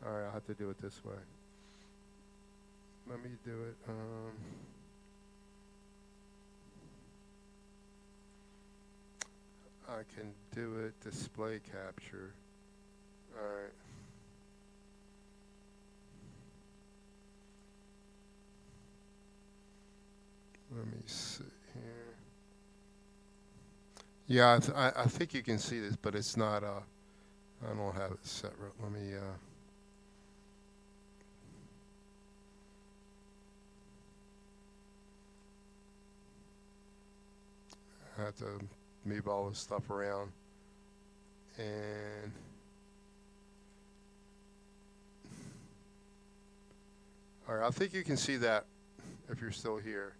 All right, I'll have to do it this way. Let me do it. I can do it display capture. All right. Let me see here. Yeah, I think you can see this, but it's not. I don't have it set right. Let me. I have to move all this stuff around, and all right. I think you can see that if you're still here.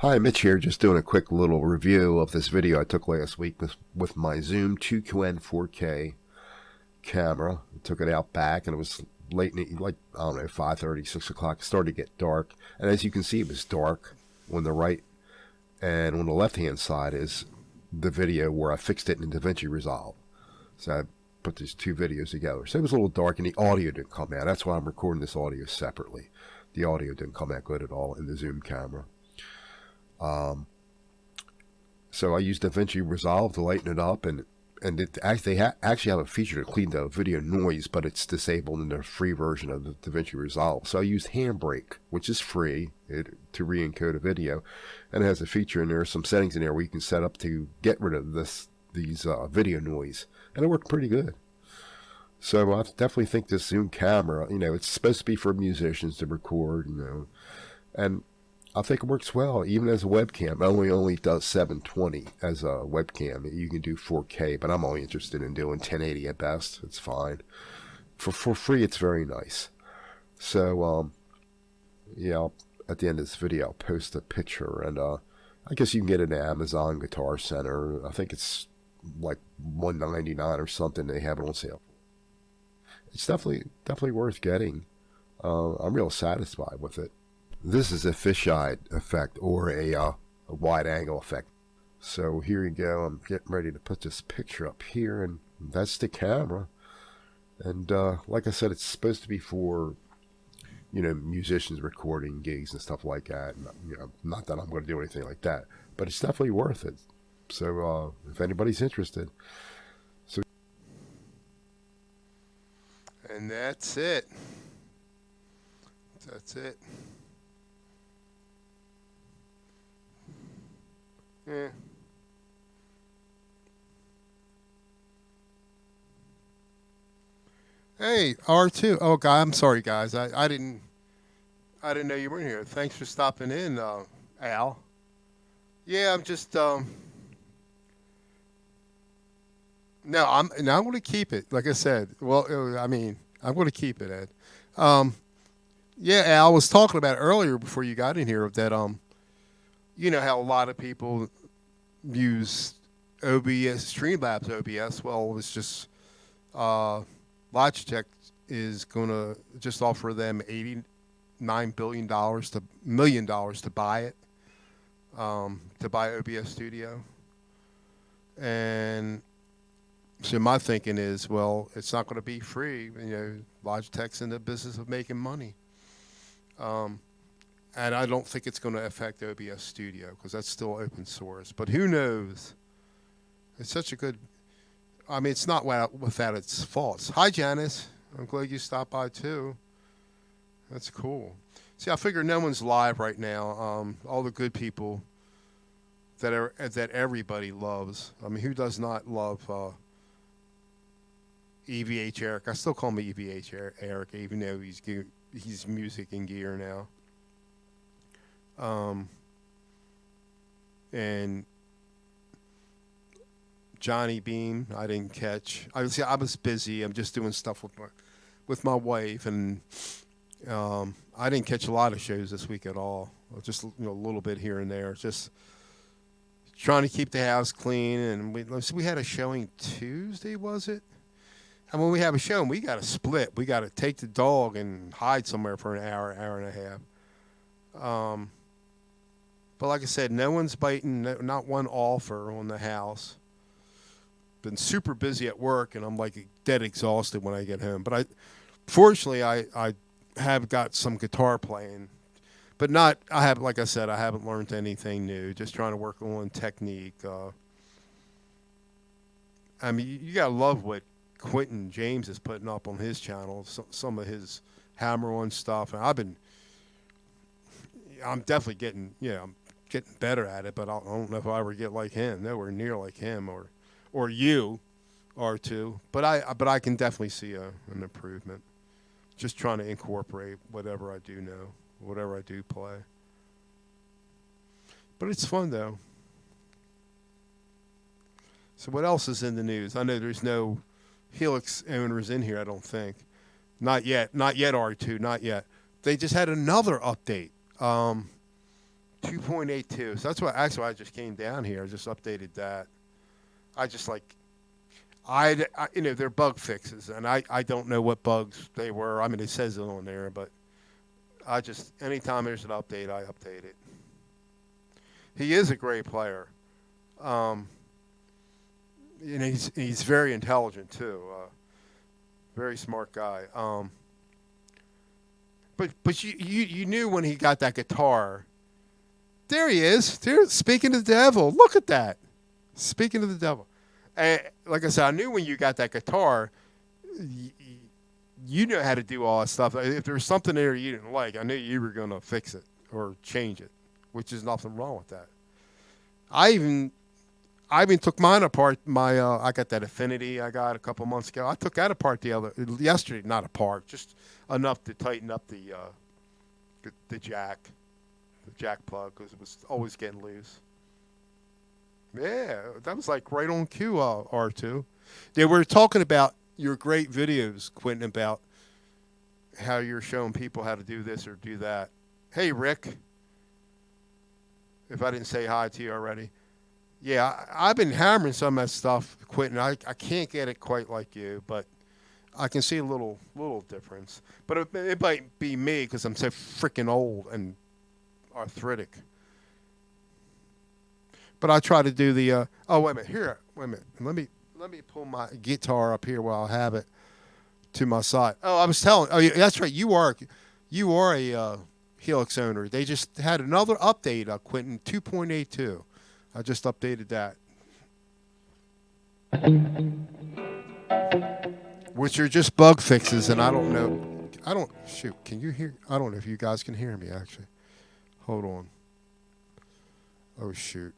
Hi, Mitch here, just doing a quick little review of this video I took last week with my Zoom 2QN 4K camera. I took it out back, and it was late, like, I don't know, 5:30, 6 o'clock. It started to get dark, and as you can see, it was dark on the right, and on the left-hand side is the video where I fixed it in DaVinci Resolve. So I put these two videos together. So it was a little dark, and the audio didn't come out. That's why I'm recording this audio separately. The audio didn't come out good at all in the Zoom camera. So I used DaVinci Resolve to lighten it up, and and actually have a feature to clean the video noise, but it's disabled in the free version of the DaVinci Resolve. So I used Handbrake, which is free to re-encode a video, and it has a feature in there, some settings in there where you can set up to get rid of these video noise, and it worked pretty good. So I definitely think this Zoom camera, it's supposed to be for musicians to record, and I think it works well, even as a webcam. It only does 720 as a webcam. You can do 4K, but I'm only interested in doing 1080 at best. It's fine. For free, it's very nice. So, yeah, at the end of this video, I'll post a picture, and I guess you can get it at Amazon Guitar Center. I think it's like $199 or something. They have it on sale. It's definitely worth getting. I'm real satisfied with it. This is a fisheye effect, or a wide angle effect. So here you go. I'm getting ready to put this picture up here, and that's the camera. And like I said, it's supposed to be for musicians recording gigs and stuff like that. And, not that I'm going to do anything like that, but it's definitely worth it. So if anybody's interested. And that's it. That's it. Yeah. Hey, R2. Oh, God, I'm sorry, guys. I didn't know you were in here. Thanks for stopping in, Al. Yeah, I'm just no, I'm going to keep it. Like I said, well, I mean, I'm going to keep it, Ed. Um, yeah, Al was talking about earlier before you got in here that you know how a lot of people use OBS, Streamlabs OBS. Well, it's just uh, Logitech is going to just offer them $89 billion to $1 million to buy it, to buy OBS Studio. And so my thinking is, well, it's not going to be free. Logitech's in the business of making money. Um, and I don't think it's going to affect OBS Studio because that's still open source. But who knows? It's such a good. I mean, it's not without its faults. Hi, Janice. I'm glad you stopped by too. That's cool. See, I figure no one's live right now. All the good people that everybody loves. I mean, who does not love EVH Eric? I still call him EVH Eric, even though he's music and gear now. Um, and Johnny Beam, I didn't catch. I was busy. I'm just doing stuff with my wife, and I didn't catch a lot of shows this week at all. Just a little bit here and there. Just trying to keep the house clean. And we had a showing Tuesday, was it? And when we have a show, we got to split. We got to take the dog and hide somewhere for an hour, hour and a half. But like I said, no one's biting. Not one offer on the house. Been super busy at work, and I'm like dead exhausted when I get home. But fortunately, I have got some guitar playing, but not. Like I said, I haven't learned anything new. Just trying to work on technique. I mean, you gotta love what Quentin James is putting up on his channel. Some of his hammer-on stuff, and I'm definitely I'm getting better at it. But I don't know if I ever get like him. Nowhere near like him or you, R2. But I can definitely see an improvement. Just trying to incorporate whatever I do know, whatever I do play. But it's fun though. So what else is in the news? I know there's no Helix owners in here, I don't think. Not yet. Not yet, R2. Not yet. They just had another update. 2.82. So that's why actually I just came down here. I just updated that. I just like they're bug fixes, and I don't know what bugs they were. I mean, it says it on there, but I just anytime there's an update, I update it. He is a great player. He's very intelligent too. Very smart guy. But you knew when he got that guitar. There he is. There, speaking to the devil. Look at that. Speaking of the devil. And like I said, I knew when you got that guitar, y- you know how to do all that stuff. If there was something there you didn't like, I knew you were gonna fix it or change it, which is nothing wrong with that. I even I even took mine apart. My I got that Affinity I got a couple months ago. I took that apart the other yesterday, not apart, just enough to tighten up the jack plug because it was always getting loose. Yeah, that was like right on cue, R2. They were talking about your great videos, Quentin, about how you're showing people how to do this or do that. Hey, Rick, if I didn't say hi to you already. Yeah, I've been hammering some of that stuff, Quentin. I can't get it quite like you, but I can see a little difference. But it might be me because I'm so freaking old and arthritic. But I try to do the. Oh wait a minute, here. Wait a minute. Let me pull my guitar up here while I have it to my side. Oh, I was telling. Oh, yeah, that's right. You are a Helix owner. They just had another update, Quentin 2.82. I just updated that, which are just bug fixes, and I don't know. I don't shoot. Can you hear? I don't know if you guys can hear me actually. Hold on. Oh shoot.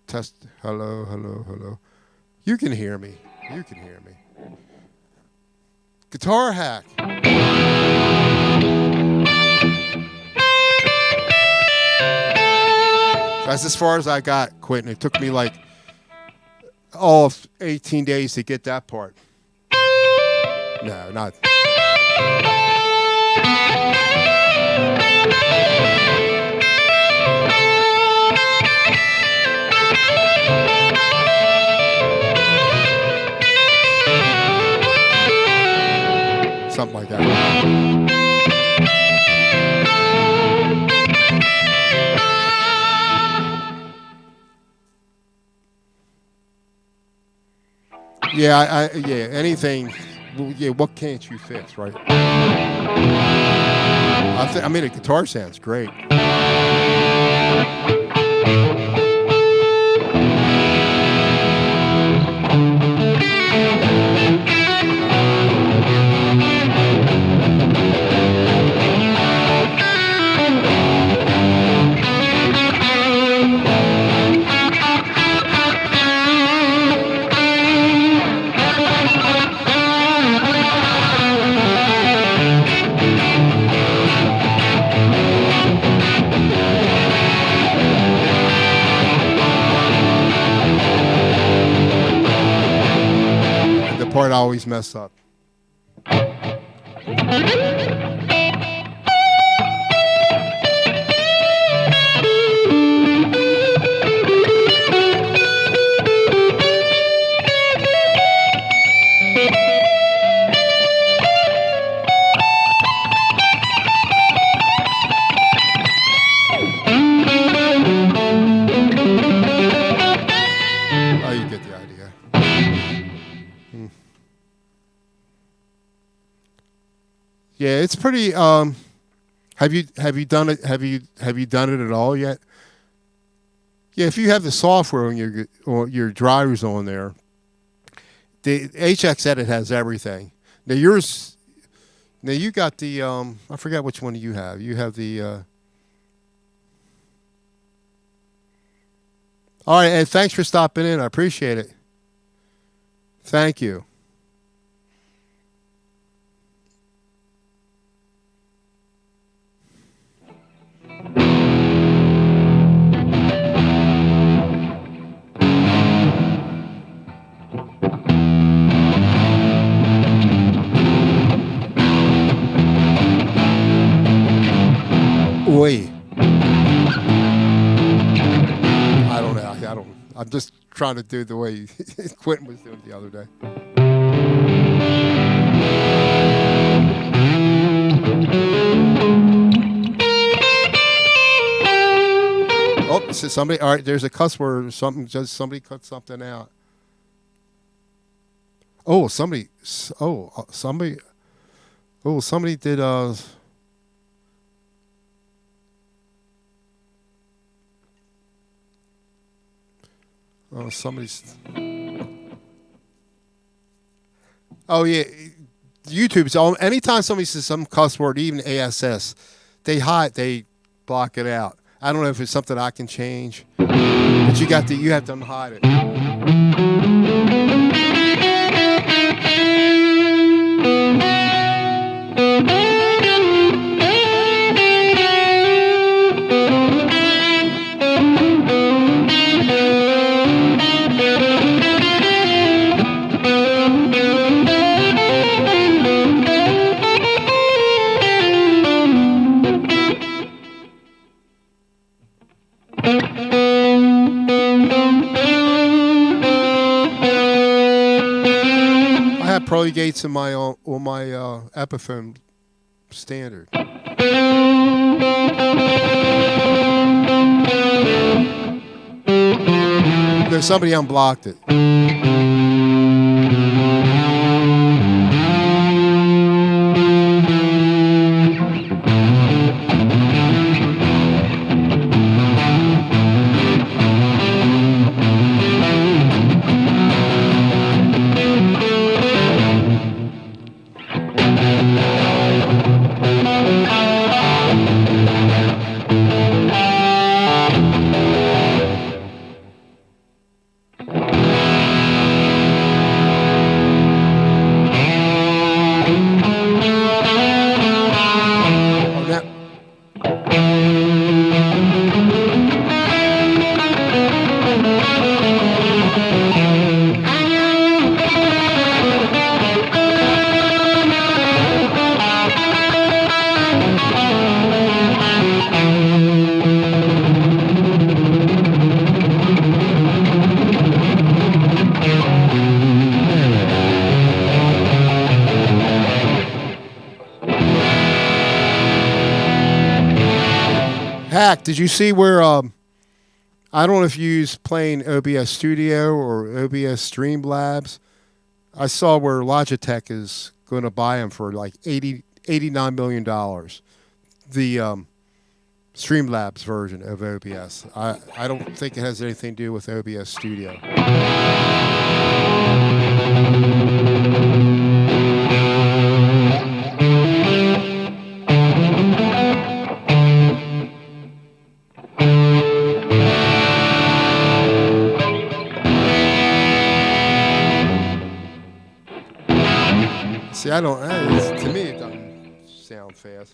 Test. Hello, hello, hello. You can hear me. You can hear me. Guitar hack. That's as far as I got, Quentin. It took me like all of 18 days to get that part. No, not. Something like that. Yeah, yeah, anything. Well, yeah, what can't you fix, right? I mean, the guitar sounds great. The part I always mess up. Oh, you get the idea. Hmm. Yeah, it's pretty. Have you done it? Have you done it at all yet? Yeah, if you have the software on your drivers on there, the HX Edit has everything. Now yours. Now you got the. I forgot which one you have. You have the. All right, and thanks for stopping in. I appreciate it. Thank you. Oi. I don't know. I don't. I'm just trying to do the way Quentin was doing the other day. Oh, so somebody. All right, there's a cuss word or something. Just somebody cut something out. Oh, somebody. Oh, somebody. Oh, somebody did. Oh, somebody's. Oh yeah, YouTube's all. Anytime somebody says some cuss word, even ASS, they block it out. I don't know if it's something I can change, but you have to unhide it. I have pearly gates in my on my Epiphone standard. There's somebody unblocked it. Oh, now, Hack, did you see where I don't know if you use plain OBS Studio or OBS Streamlabs. I saw where Logitech is going to buy them for like $89 million. The Streamlabs version of OBS. I don't think it has anything to do with OBS Studio. See, I don't. To me, it doesn't sound fast.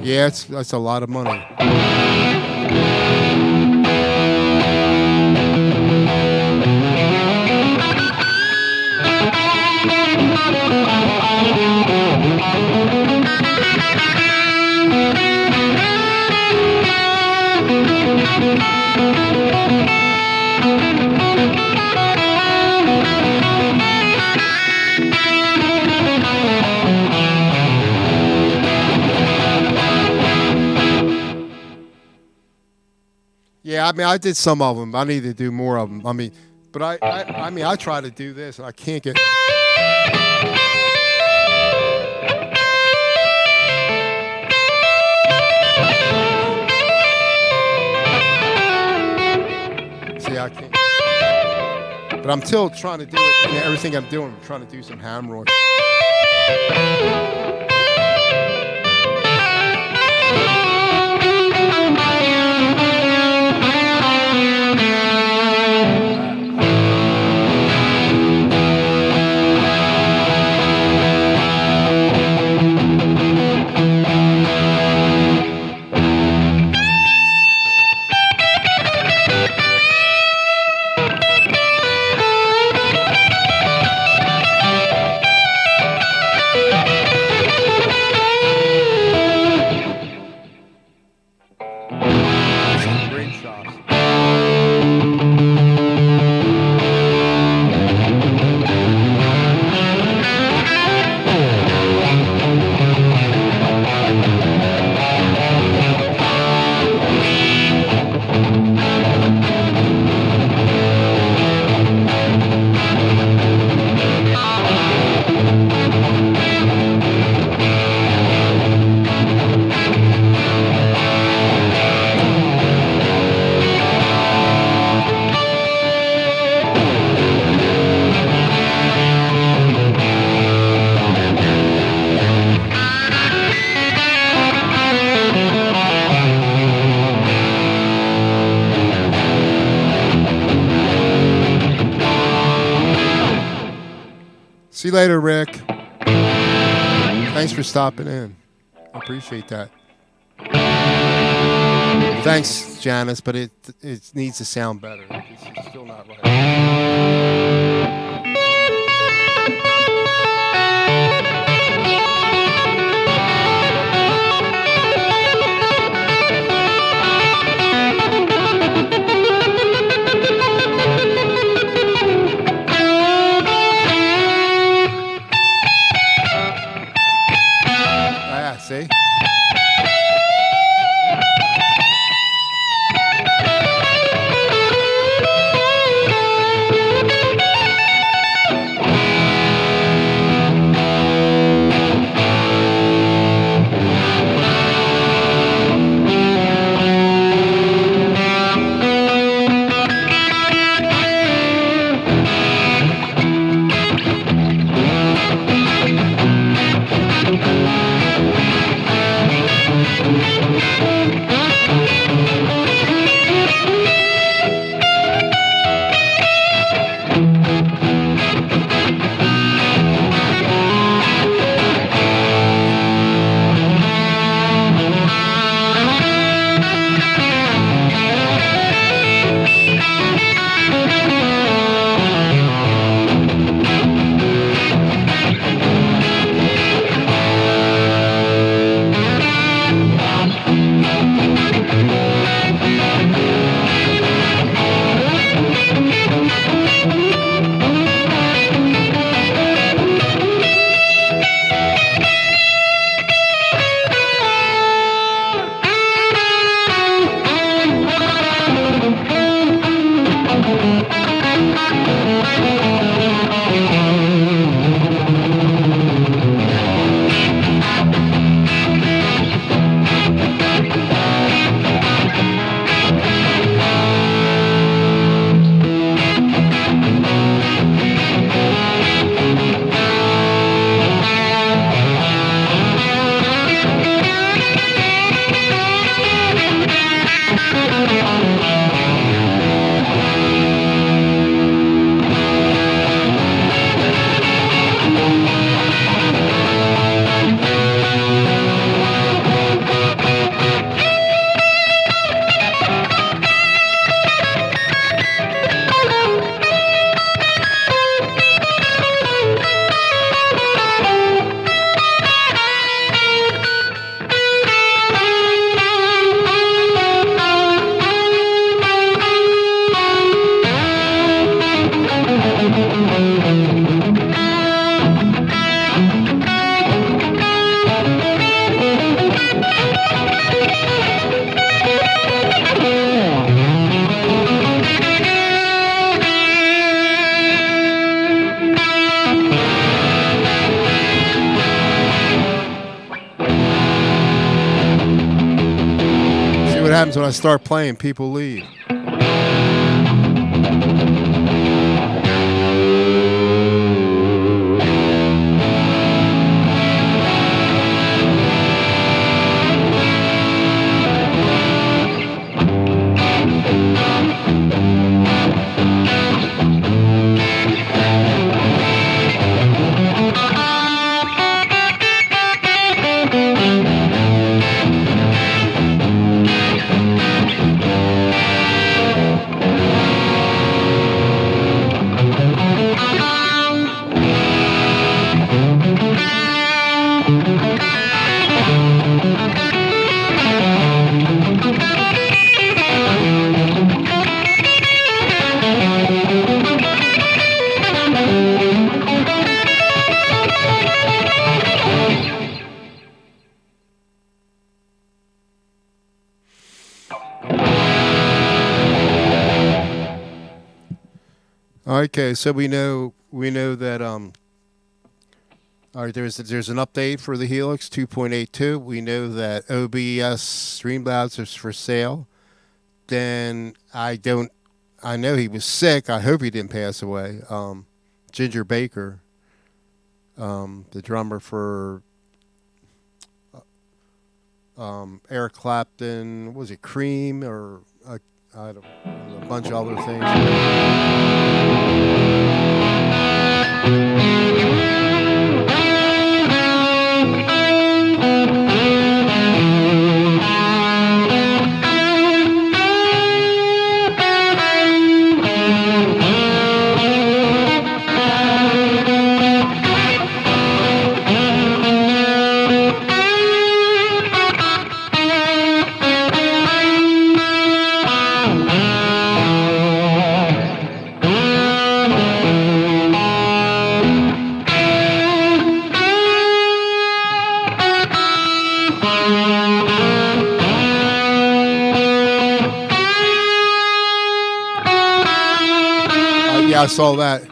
Yeah, that's a lot of money. Yeah, I mean, I did some of them. I need to do more of them. I mean, but I mean, I try to do this, and I can't get. See, I can't. But I'm still trying to do it. And everything I'm doing, I'm trying to do some hammering. later, Rick. Thanks for stopping in. I appreciate that. Thanks, Janice, but it needs to sound better. It's still not right. See? What happens when I start playing? People leave. Okay, so we know that all right, there's an update for the Helix 2.82. We know that OBS Streamlabs is for sale. Then I know he was sick. I hope he didn't pass away. Ginger Baker, the drummer for Eric Clapton, was it Cream or I don't know, a bunch of other things. Yeah, I saw that.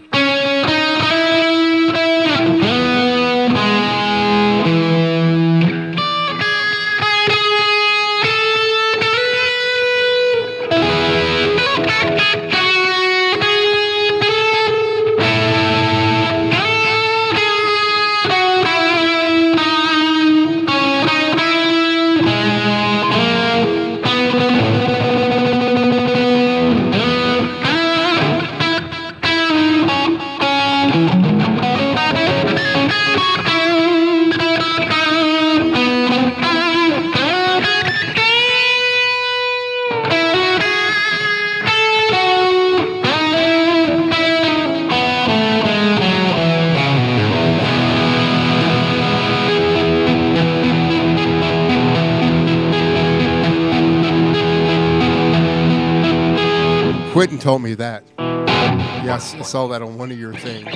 Quentin told me that. Yes, I saw that on one of your things.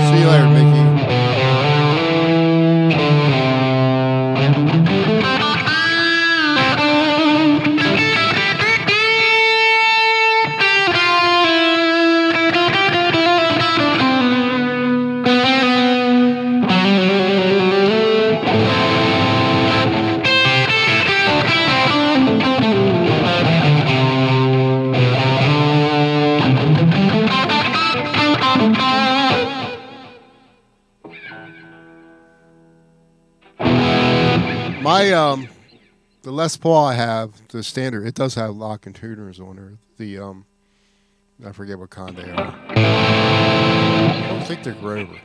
See you later, Mickey. My the Les Paul I have, the standard, it does have lock and tuners on there. The I forget what kind they are. I don't think they're Grover.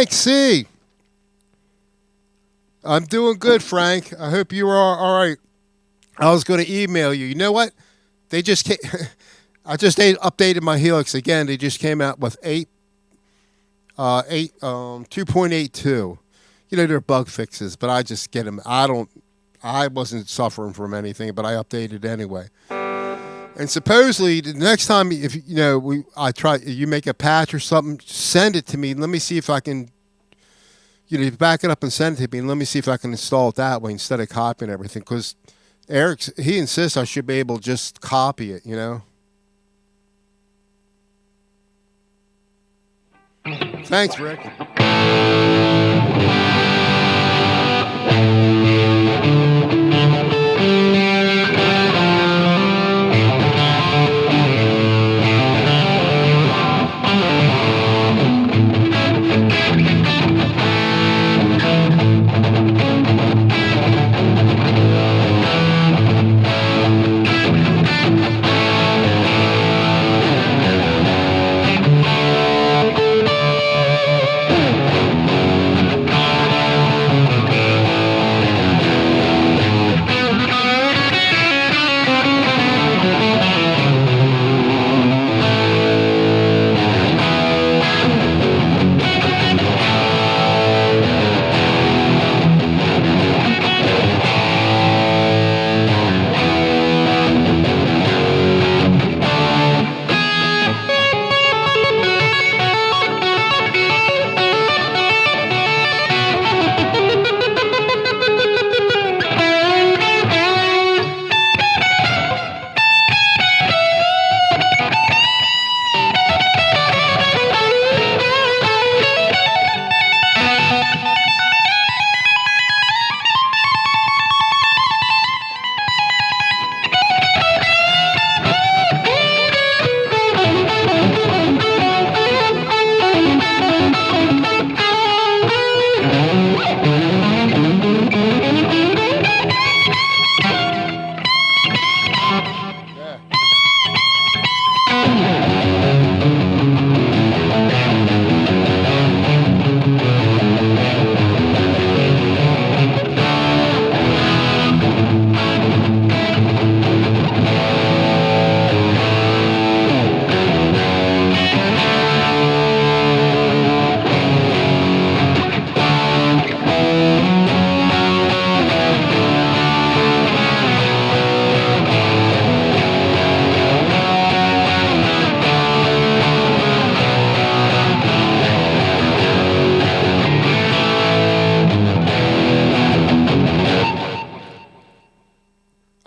Frank C. I'm doing good, Frank. I hope you are all right. I was going to email you. You know what? They just came, I just updated my Helix again. They just came out with 2.82. You know, they're bug fixes, but I just get them. I wasn't suffering from anything, but I updated anyway. And supposedly the next time, if you know, you make a patch or something, send it to me. Let me see if I can, back it up and send it to me, and let me see if I can install it that way instead of copying everything. Because he insists I should be able to just copy it. Thanks, Rick.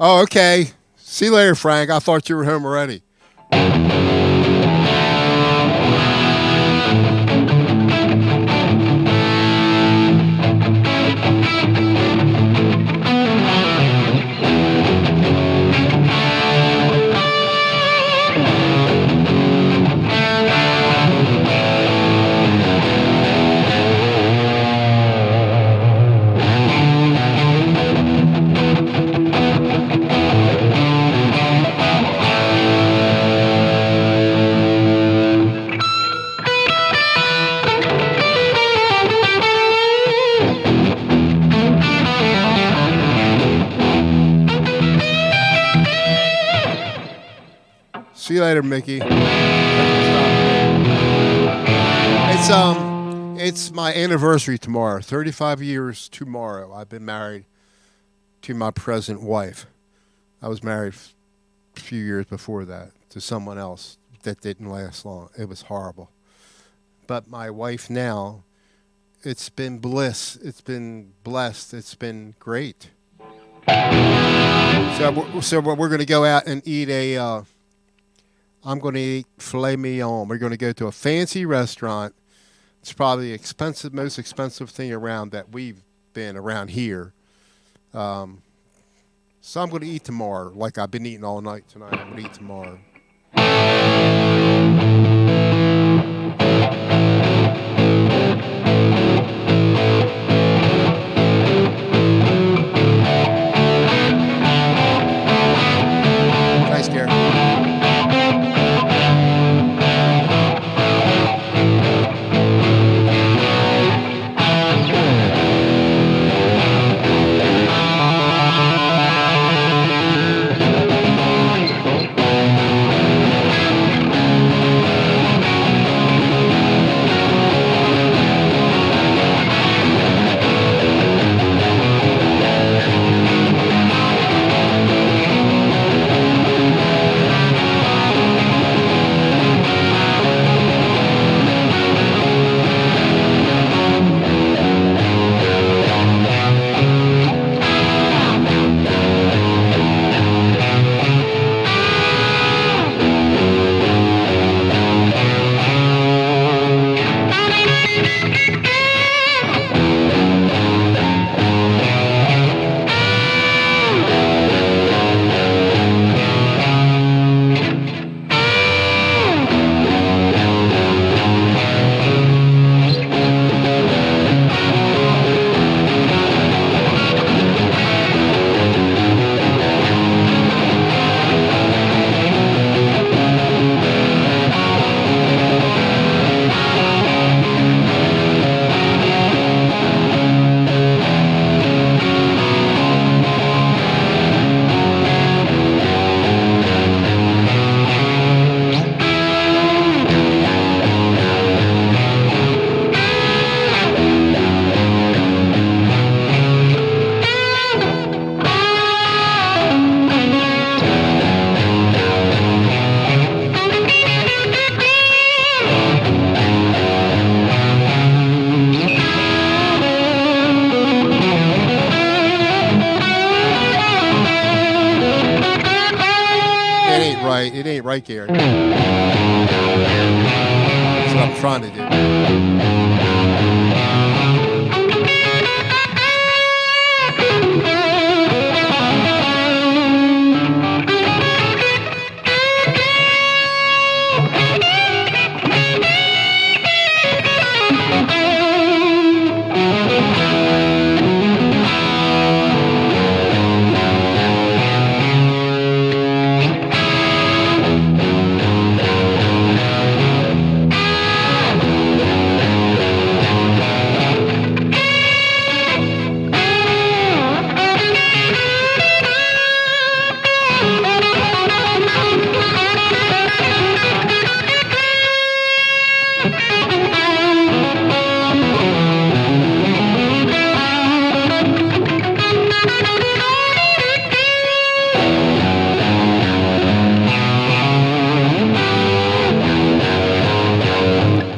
Oh, okay. See you later, Frank. I thought you were home already. See you later, Mickey. It's my anniversary tomorrow. 35 years tomorrow. I've been married to my present wife. I was married a few years before that to someone else that didn't last long. It was horrible. But my wife now, it's been bliss. It's been blessed. It's been great. So we're going to go out and eat I'm going to eat filet mignon. We're going to go to a fancy restaurant. It's probably the most expensive thing around that we've been around here. So I'm going to eat tomorrow, like I've been eating all night tonight. I'm going to eat tomorrow. Thanks, Gary. ain't right. It ain't right, Gary. That's what I'm trying to do.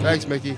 Thanks, Mickey.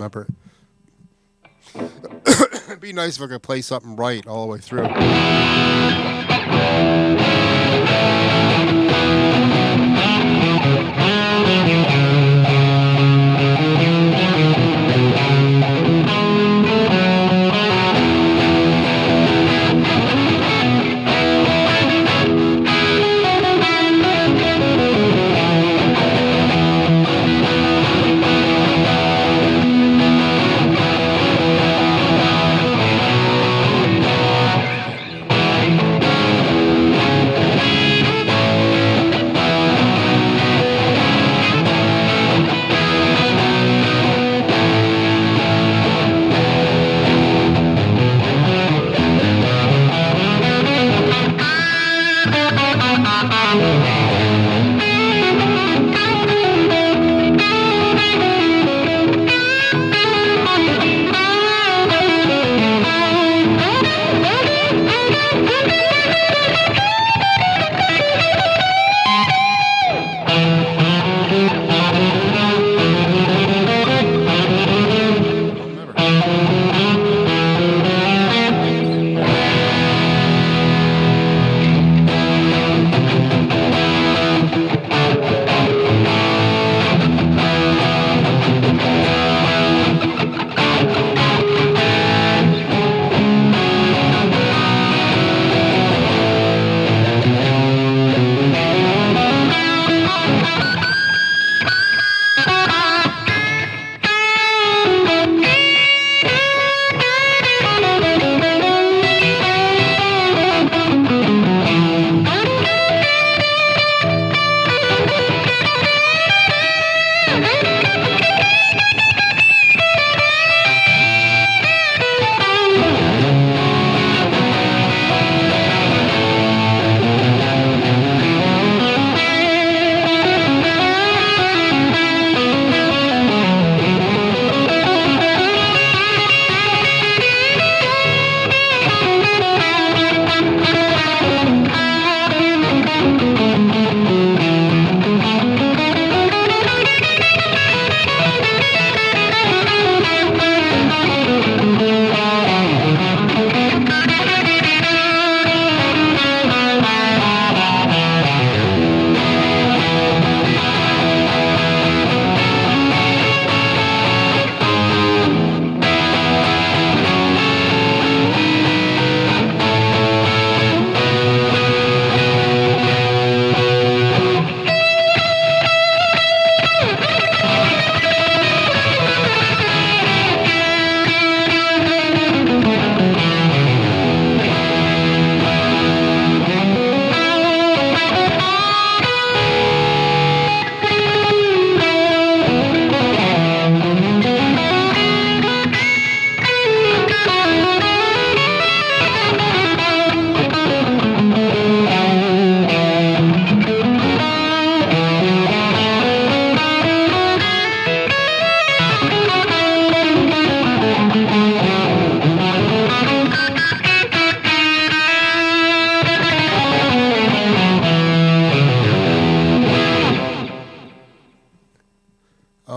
remember it. It'd be nice if I could play something right all the way through.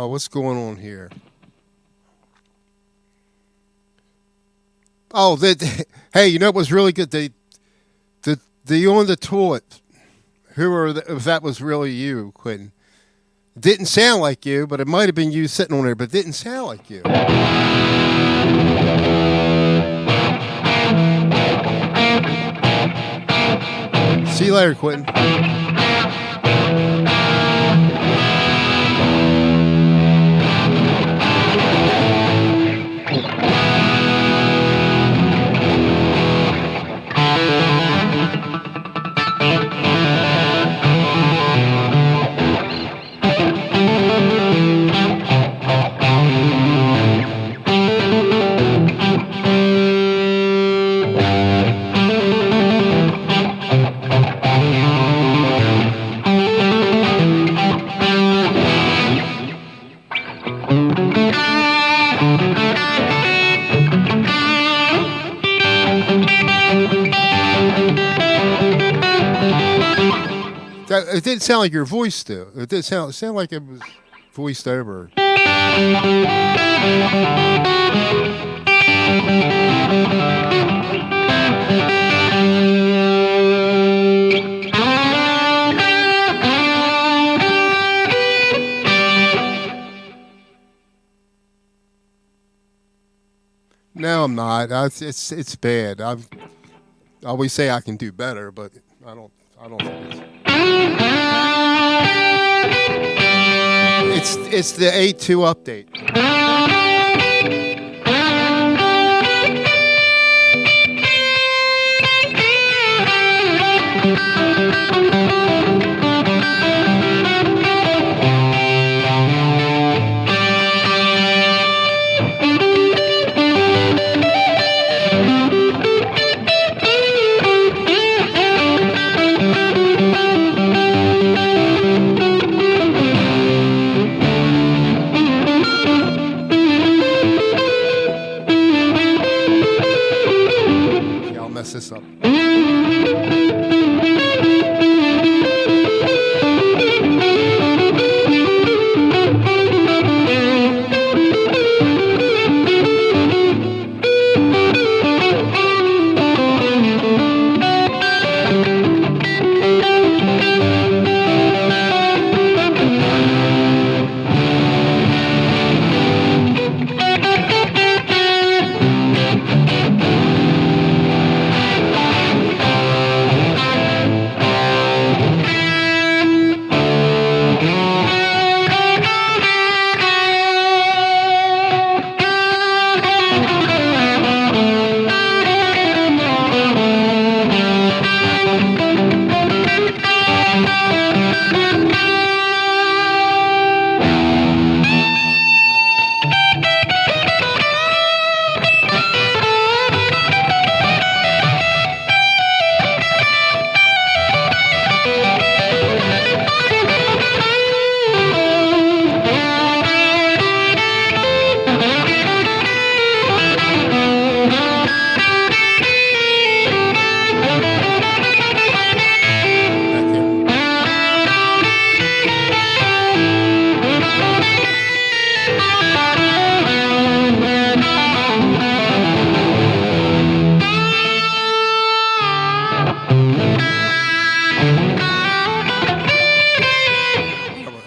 What's going on here? Oh, hey, you know what was really good? The on the toilet. If that was really you, Quentin? It didn't sound like you, but it might have been you sitting on there, but it didn't sound like you. See you later, Quentin. It didn't sound like your voice, though. It did sound like it was voiced over. No, I'm not. It's bad. I always say I can do better, but I don't. I don't think it's the 8.2 update. Yeah, I'll mess this up.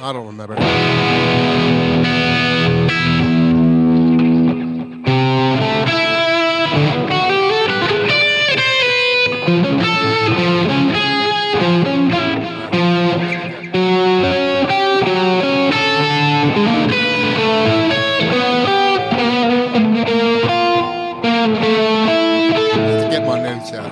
I don't remember. I have to get my notes out.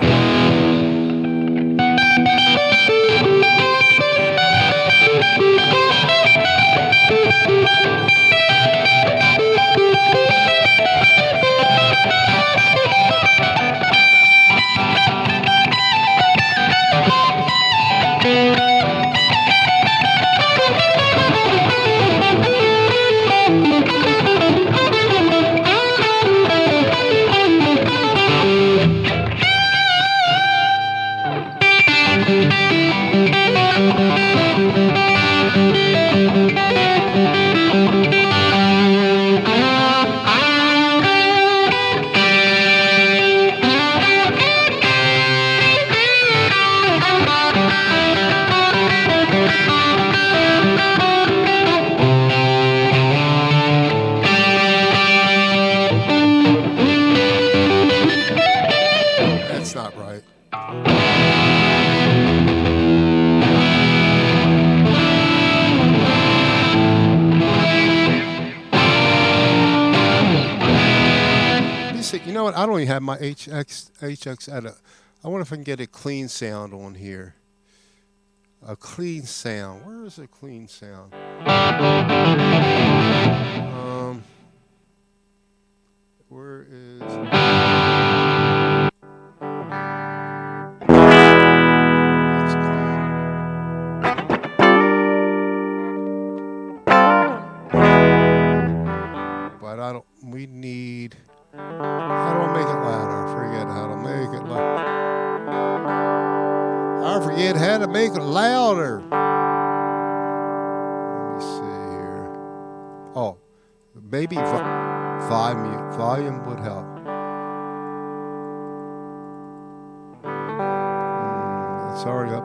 That's not right. You know what? I don't even have my HX edit. I wonder if I can get a clean sound on here. A clean sound. Where is a clean sound? Where is? That's clean. But I don't. We need. How do I make it louder? I forget how to make it louder. I forget how to make it louder. Let me see here. Oh, maybe volume would help. It's already up.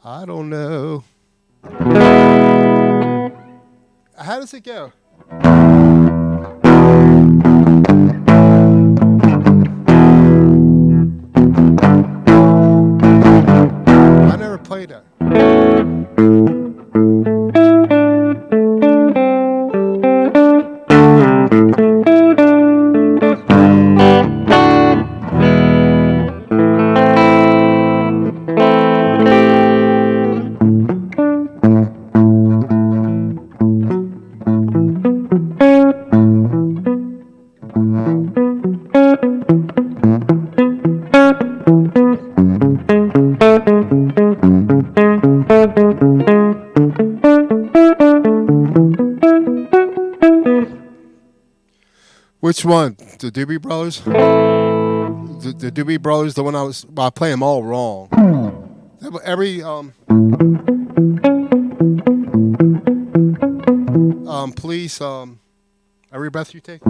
I don't know. How does it go? I never played that. Which one? The Doobie Brothers? The Doobie Brothers, the one I play them all wrong. Every please every breath you take.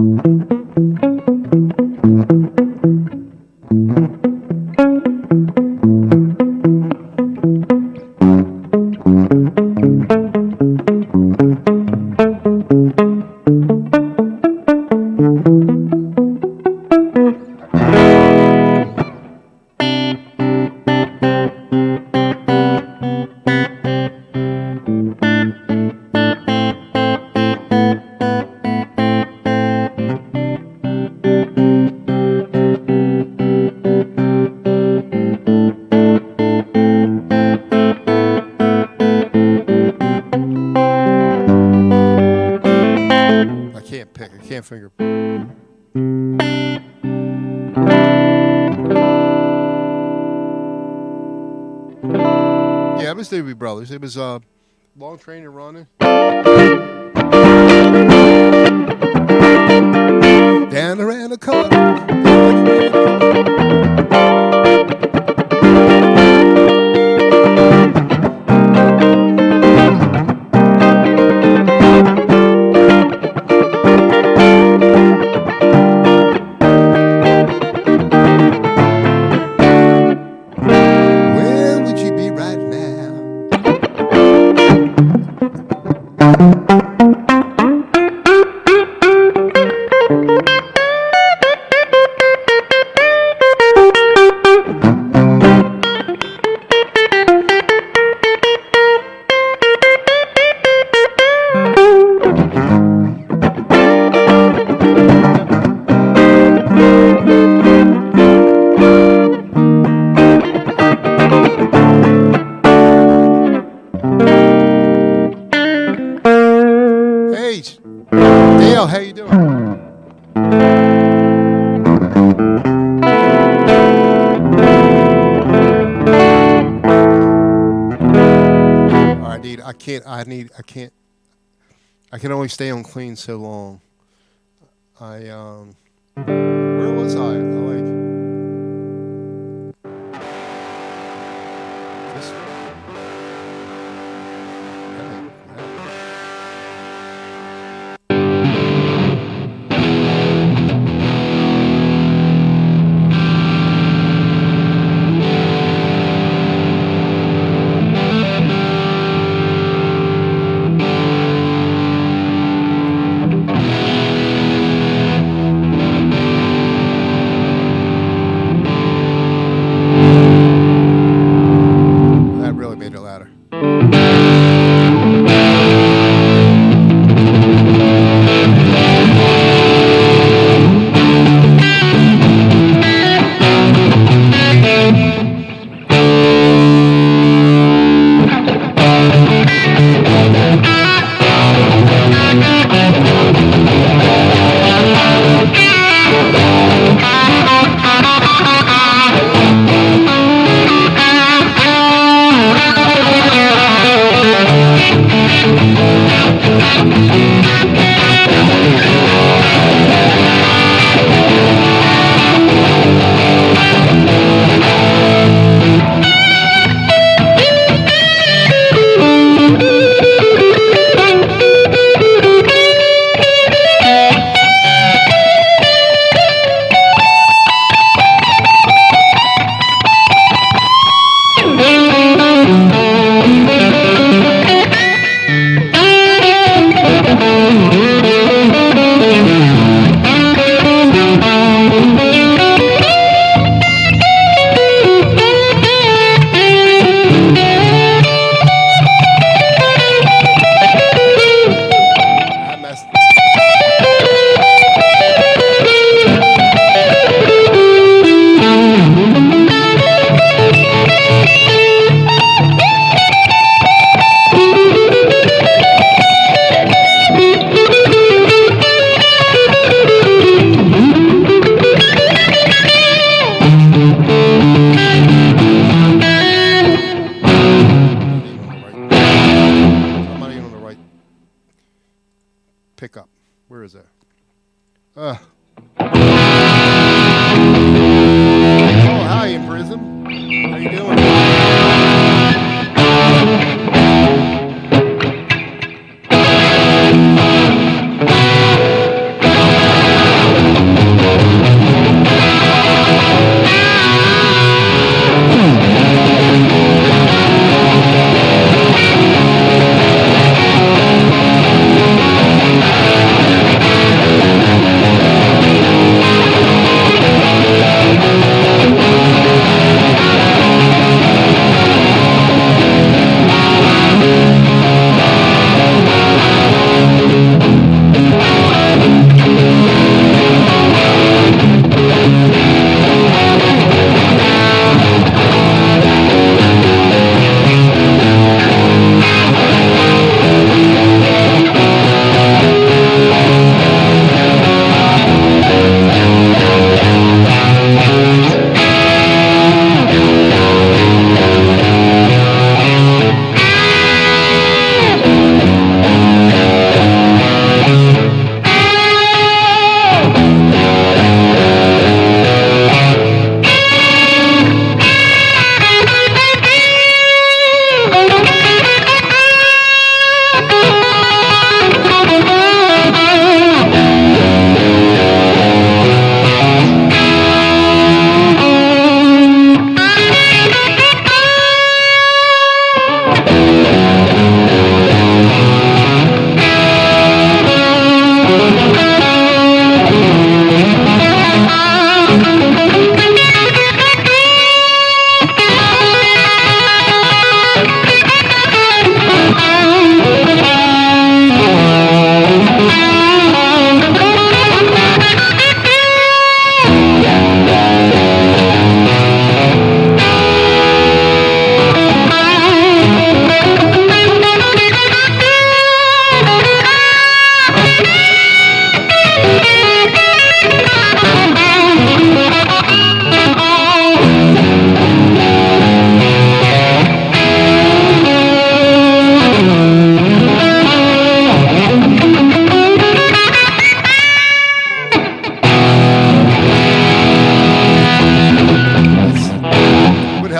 I can't finger. Yeah, it was Doobie Brothers. It was Long Train and Running. Down around the corner. Dale, how you doing? All right, dude. I can only stay on clean so long. Where was I? This way. pickup. Where is that? Oh, hi, in prison. How you doing?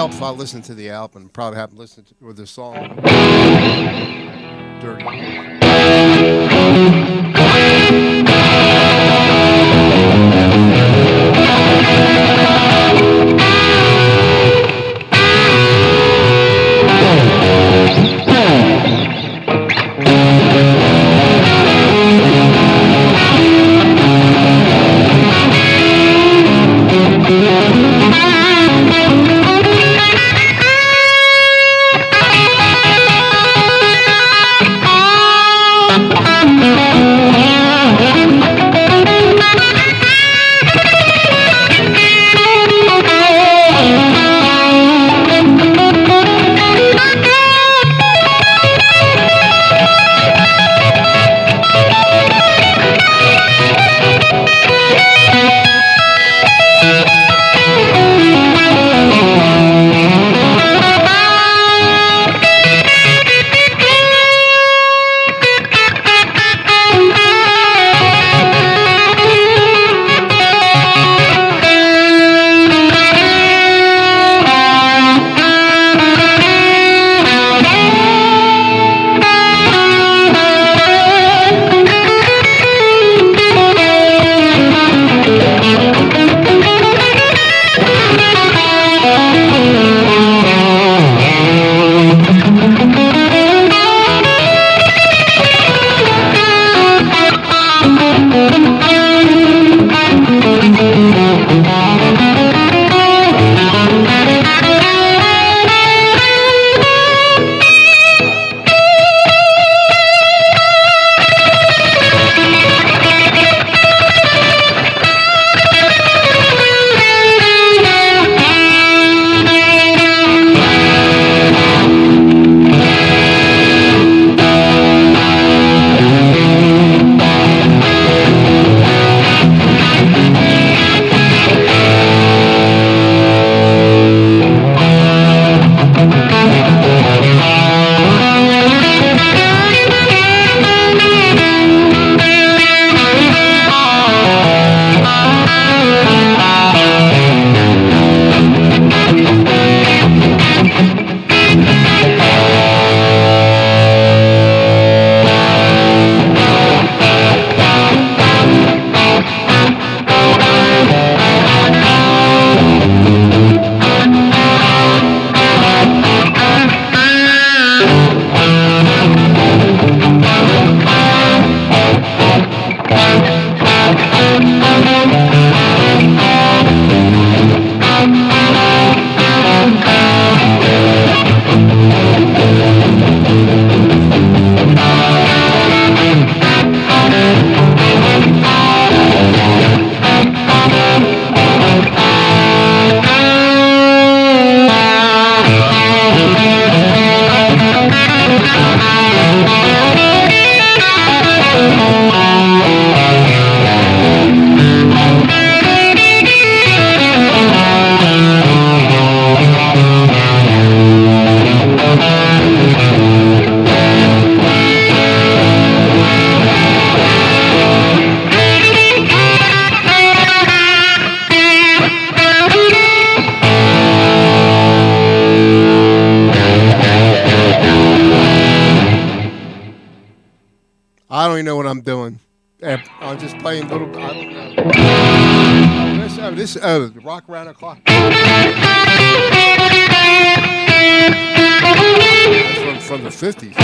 If I listened to the album, probably haven't listened to or the song. Dirty. I don't even know what I'm doing. I'm just playing little. I don't know. Rock around the clock. That's from the 50s.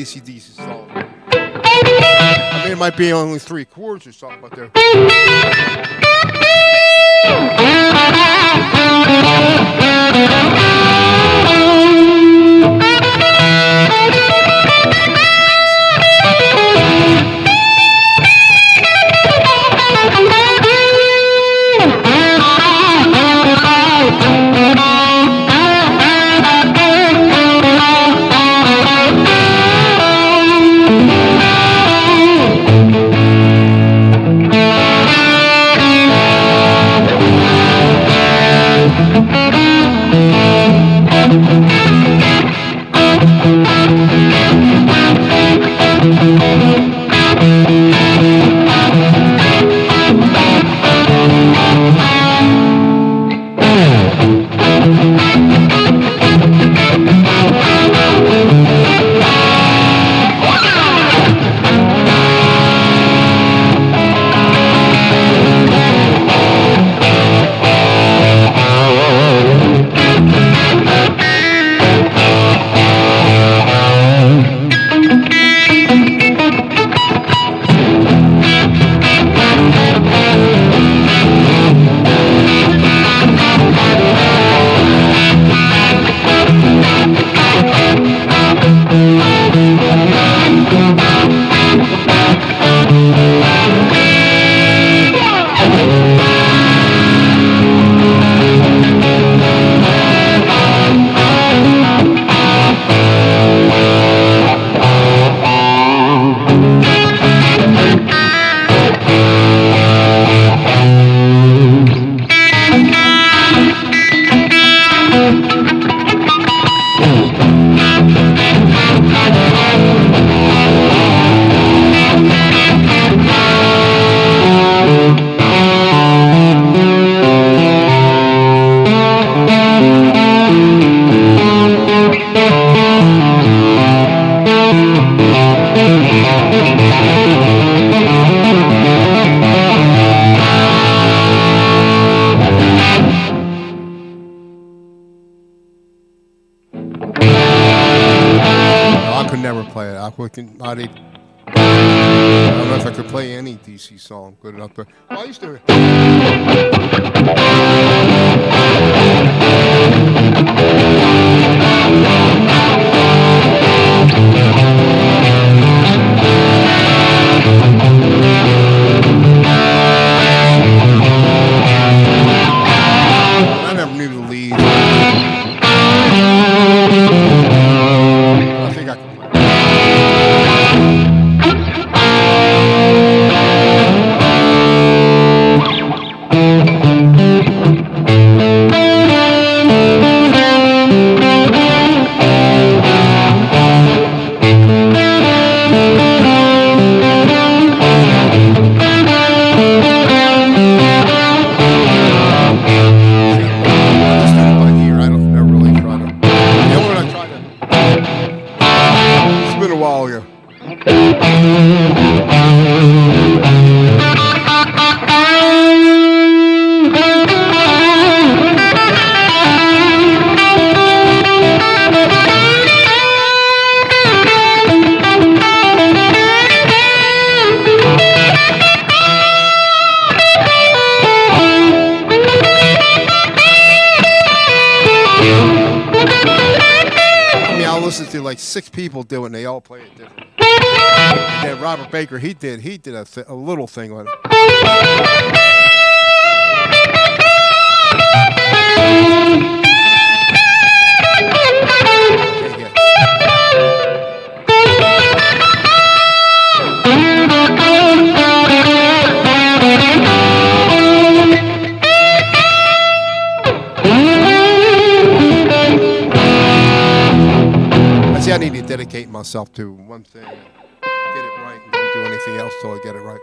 AC/DC song. I mean, it might be only 3 chords or something, but they're. I could never play it. I couldn't. Not even. I don't know if I could play any DC song good enough. But well, I used to. I never knew the lead. I think I could play. Listen to like 6 people do it, and they all play it different. And then Robert Baker, he did a little thing on it. See, I need to dedicate myself to one thing, get it right, and don't do anything else till I get it right.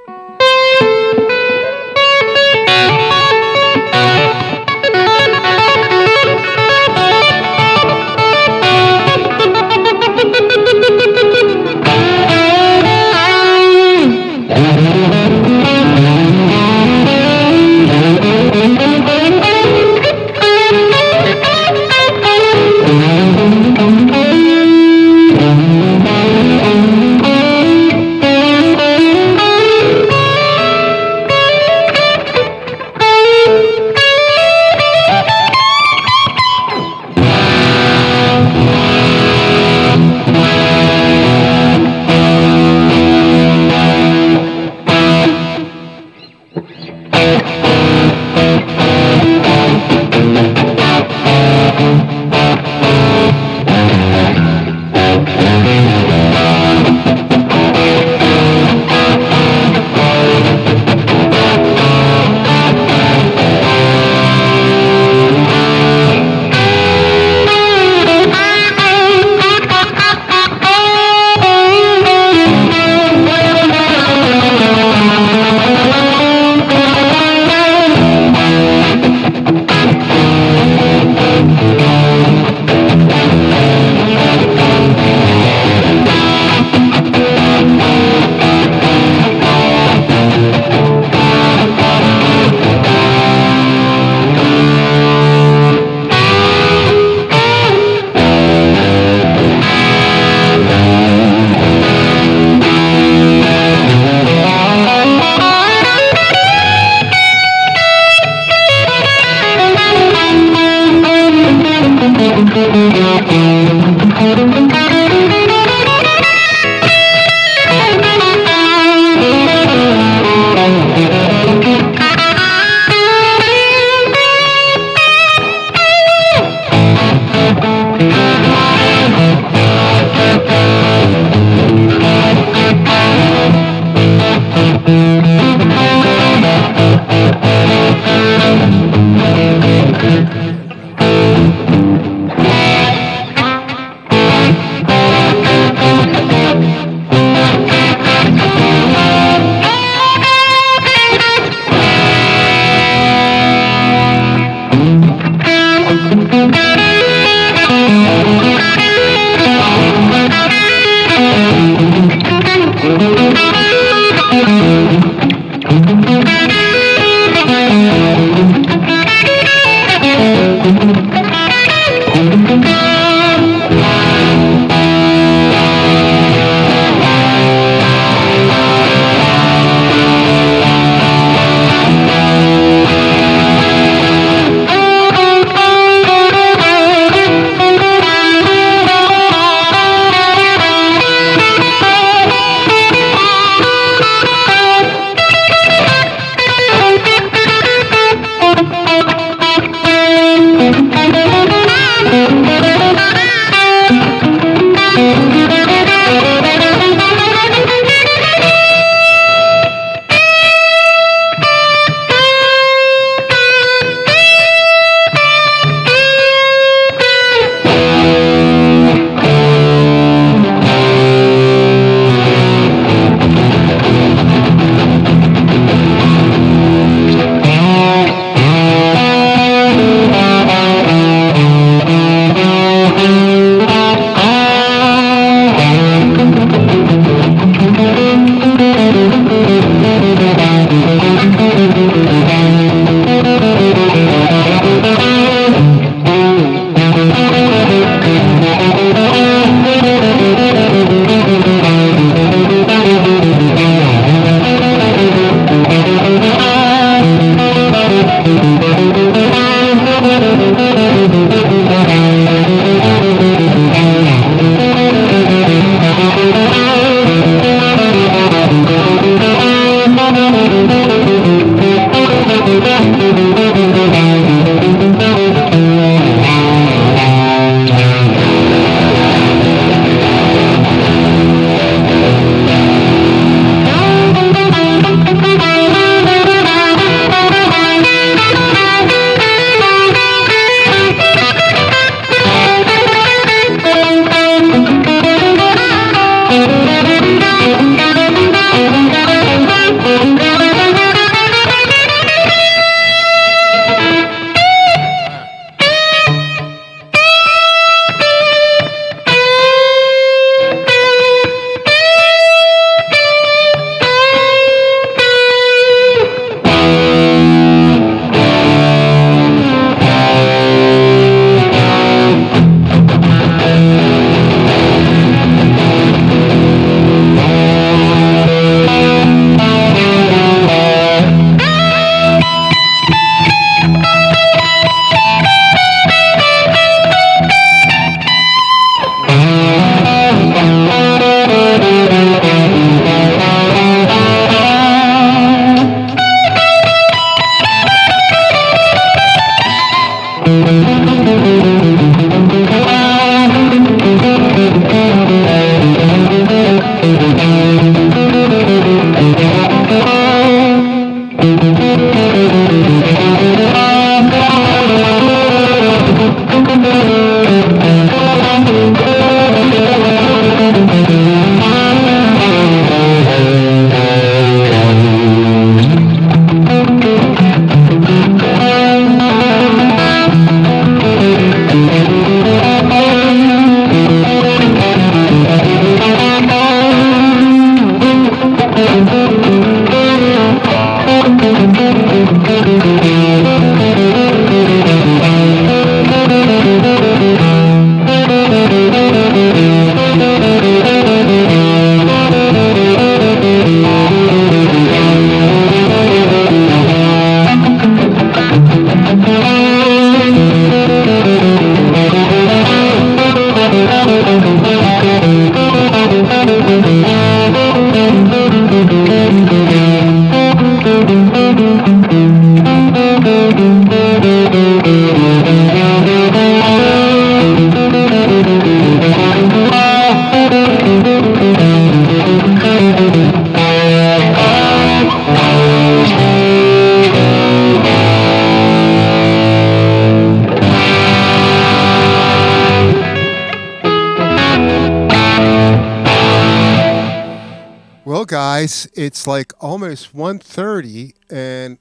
guys, it's like almost 1:30, and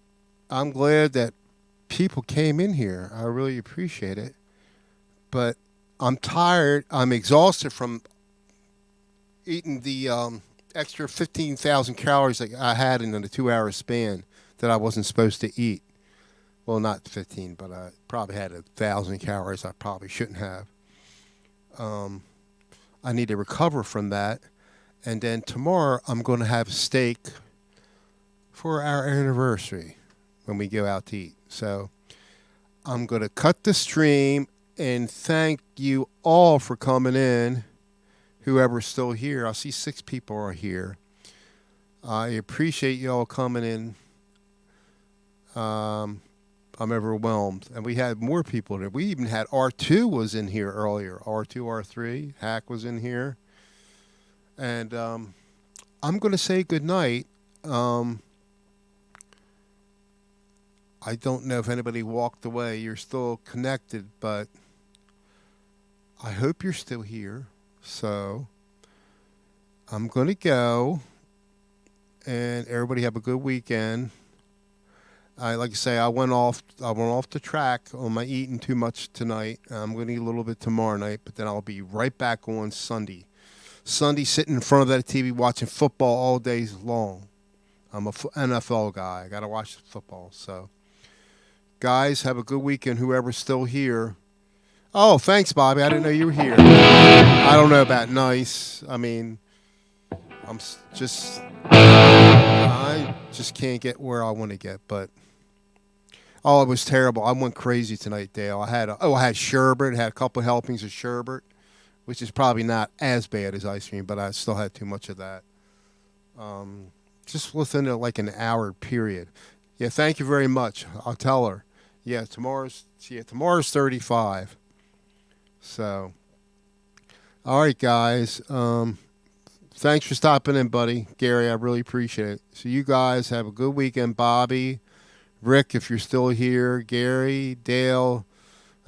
I'm glad that people came in here. I really appreciate it. But I'm tired. I'm exhausted from eating the extra 15,000 calories that I had in a 2 hour span that I wasn't supposed to eat. Well, not 15, but I probably had 1,000 calories I probably shouldn't have. Um, I need to recover from that. And then tomorrow I'm going to have steak for our anniversary when we go out to eat. So I'm going to cut the stream and thank you all for coming in. Whoever's still here, I see 6 people are here. I appreciate you all coming in. I'm overwhelmed. And we had more people there. We even had R2 was in here earlier. R2, R3, Hack was in here. And I'm going to say goodnight. I don't know if anybody walked away. You're still connected, but I hope you're still here. So I'm going to go, and everybody have a good weekend. Like I say, I went off the track on my eating too much tonight. I'm going to eat a little bit tomorrow night, but then I'll be right back on Sunday. Sunday, sitting in front of that TV watching football all day long. I'm a NFL guy. I got to watch football. So, guys, have a good weekend. Whoever's still here. Oh, thanks, Bobby. I didn't know you were here. I don't know about nice. I mean, I just can't get where I want to get. But it was terrible. I went crazy tonight, Dale. I had sherbet. Had a couple of helpings of sherbet, which is probably not as bad as ice cream, but I still had too much of that. Just within like an hour period. Yeah, thank you very much. I'll tell her. Yeah, tomorrow's 35. So, all right, guys. Thanks for stopping in, buddy. Gary, I really appreciate it. So you guys have a good weekend. Bobby, Rick, if you're still here, Gary, Dale.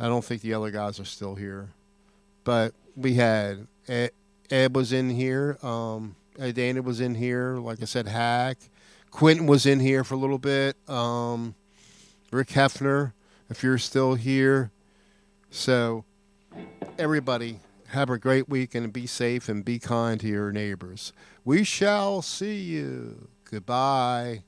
I don't think the other guys are still here. But we had Ed was in here. Dana was in here. Like I said, Hack. Quentin was in here for a little bit. Rick Hefner, if you're still here. So, everybody, have a great week and be safe and be kind to your neighbors. We shall see you. Goodbye.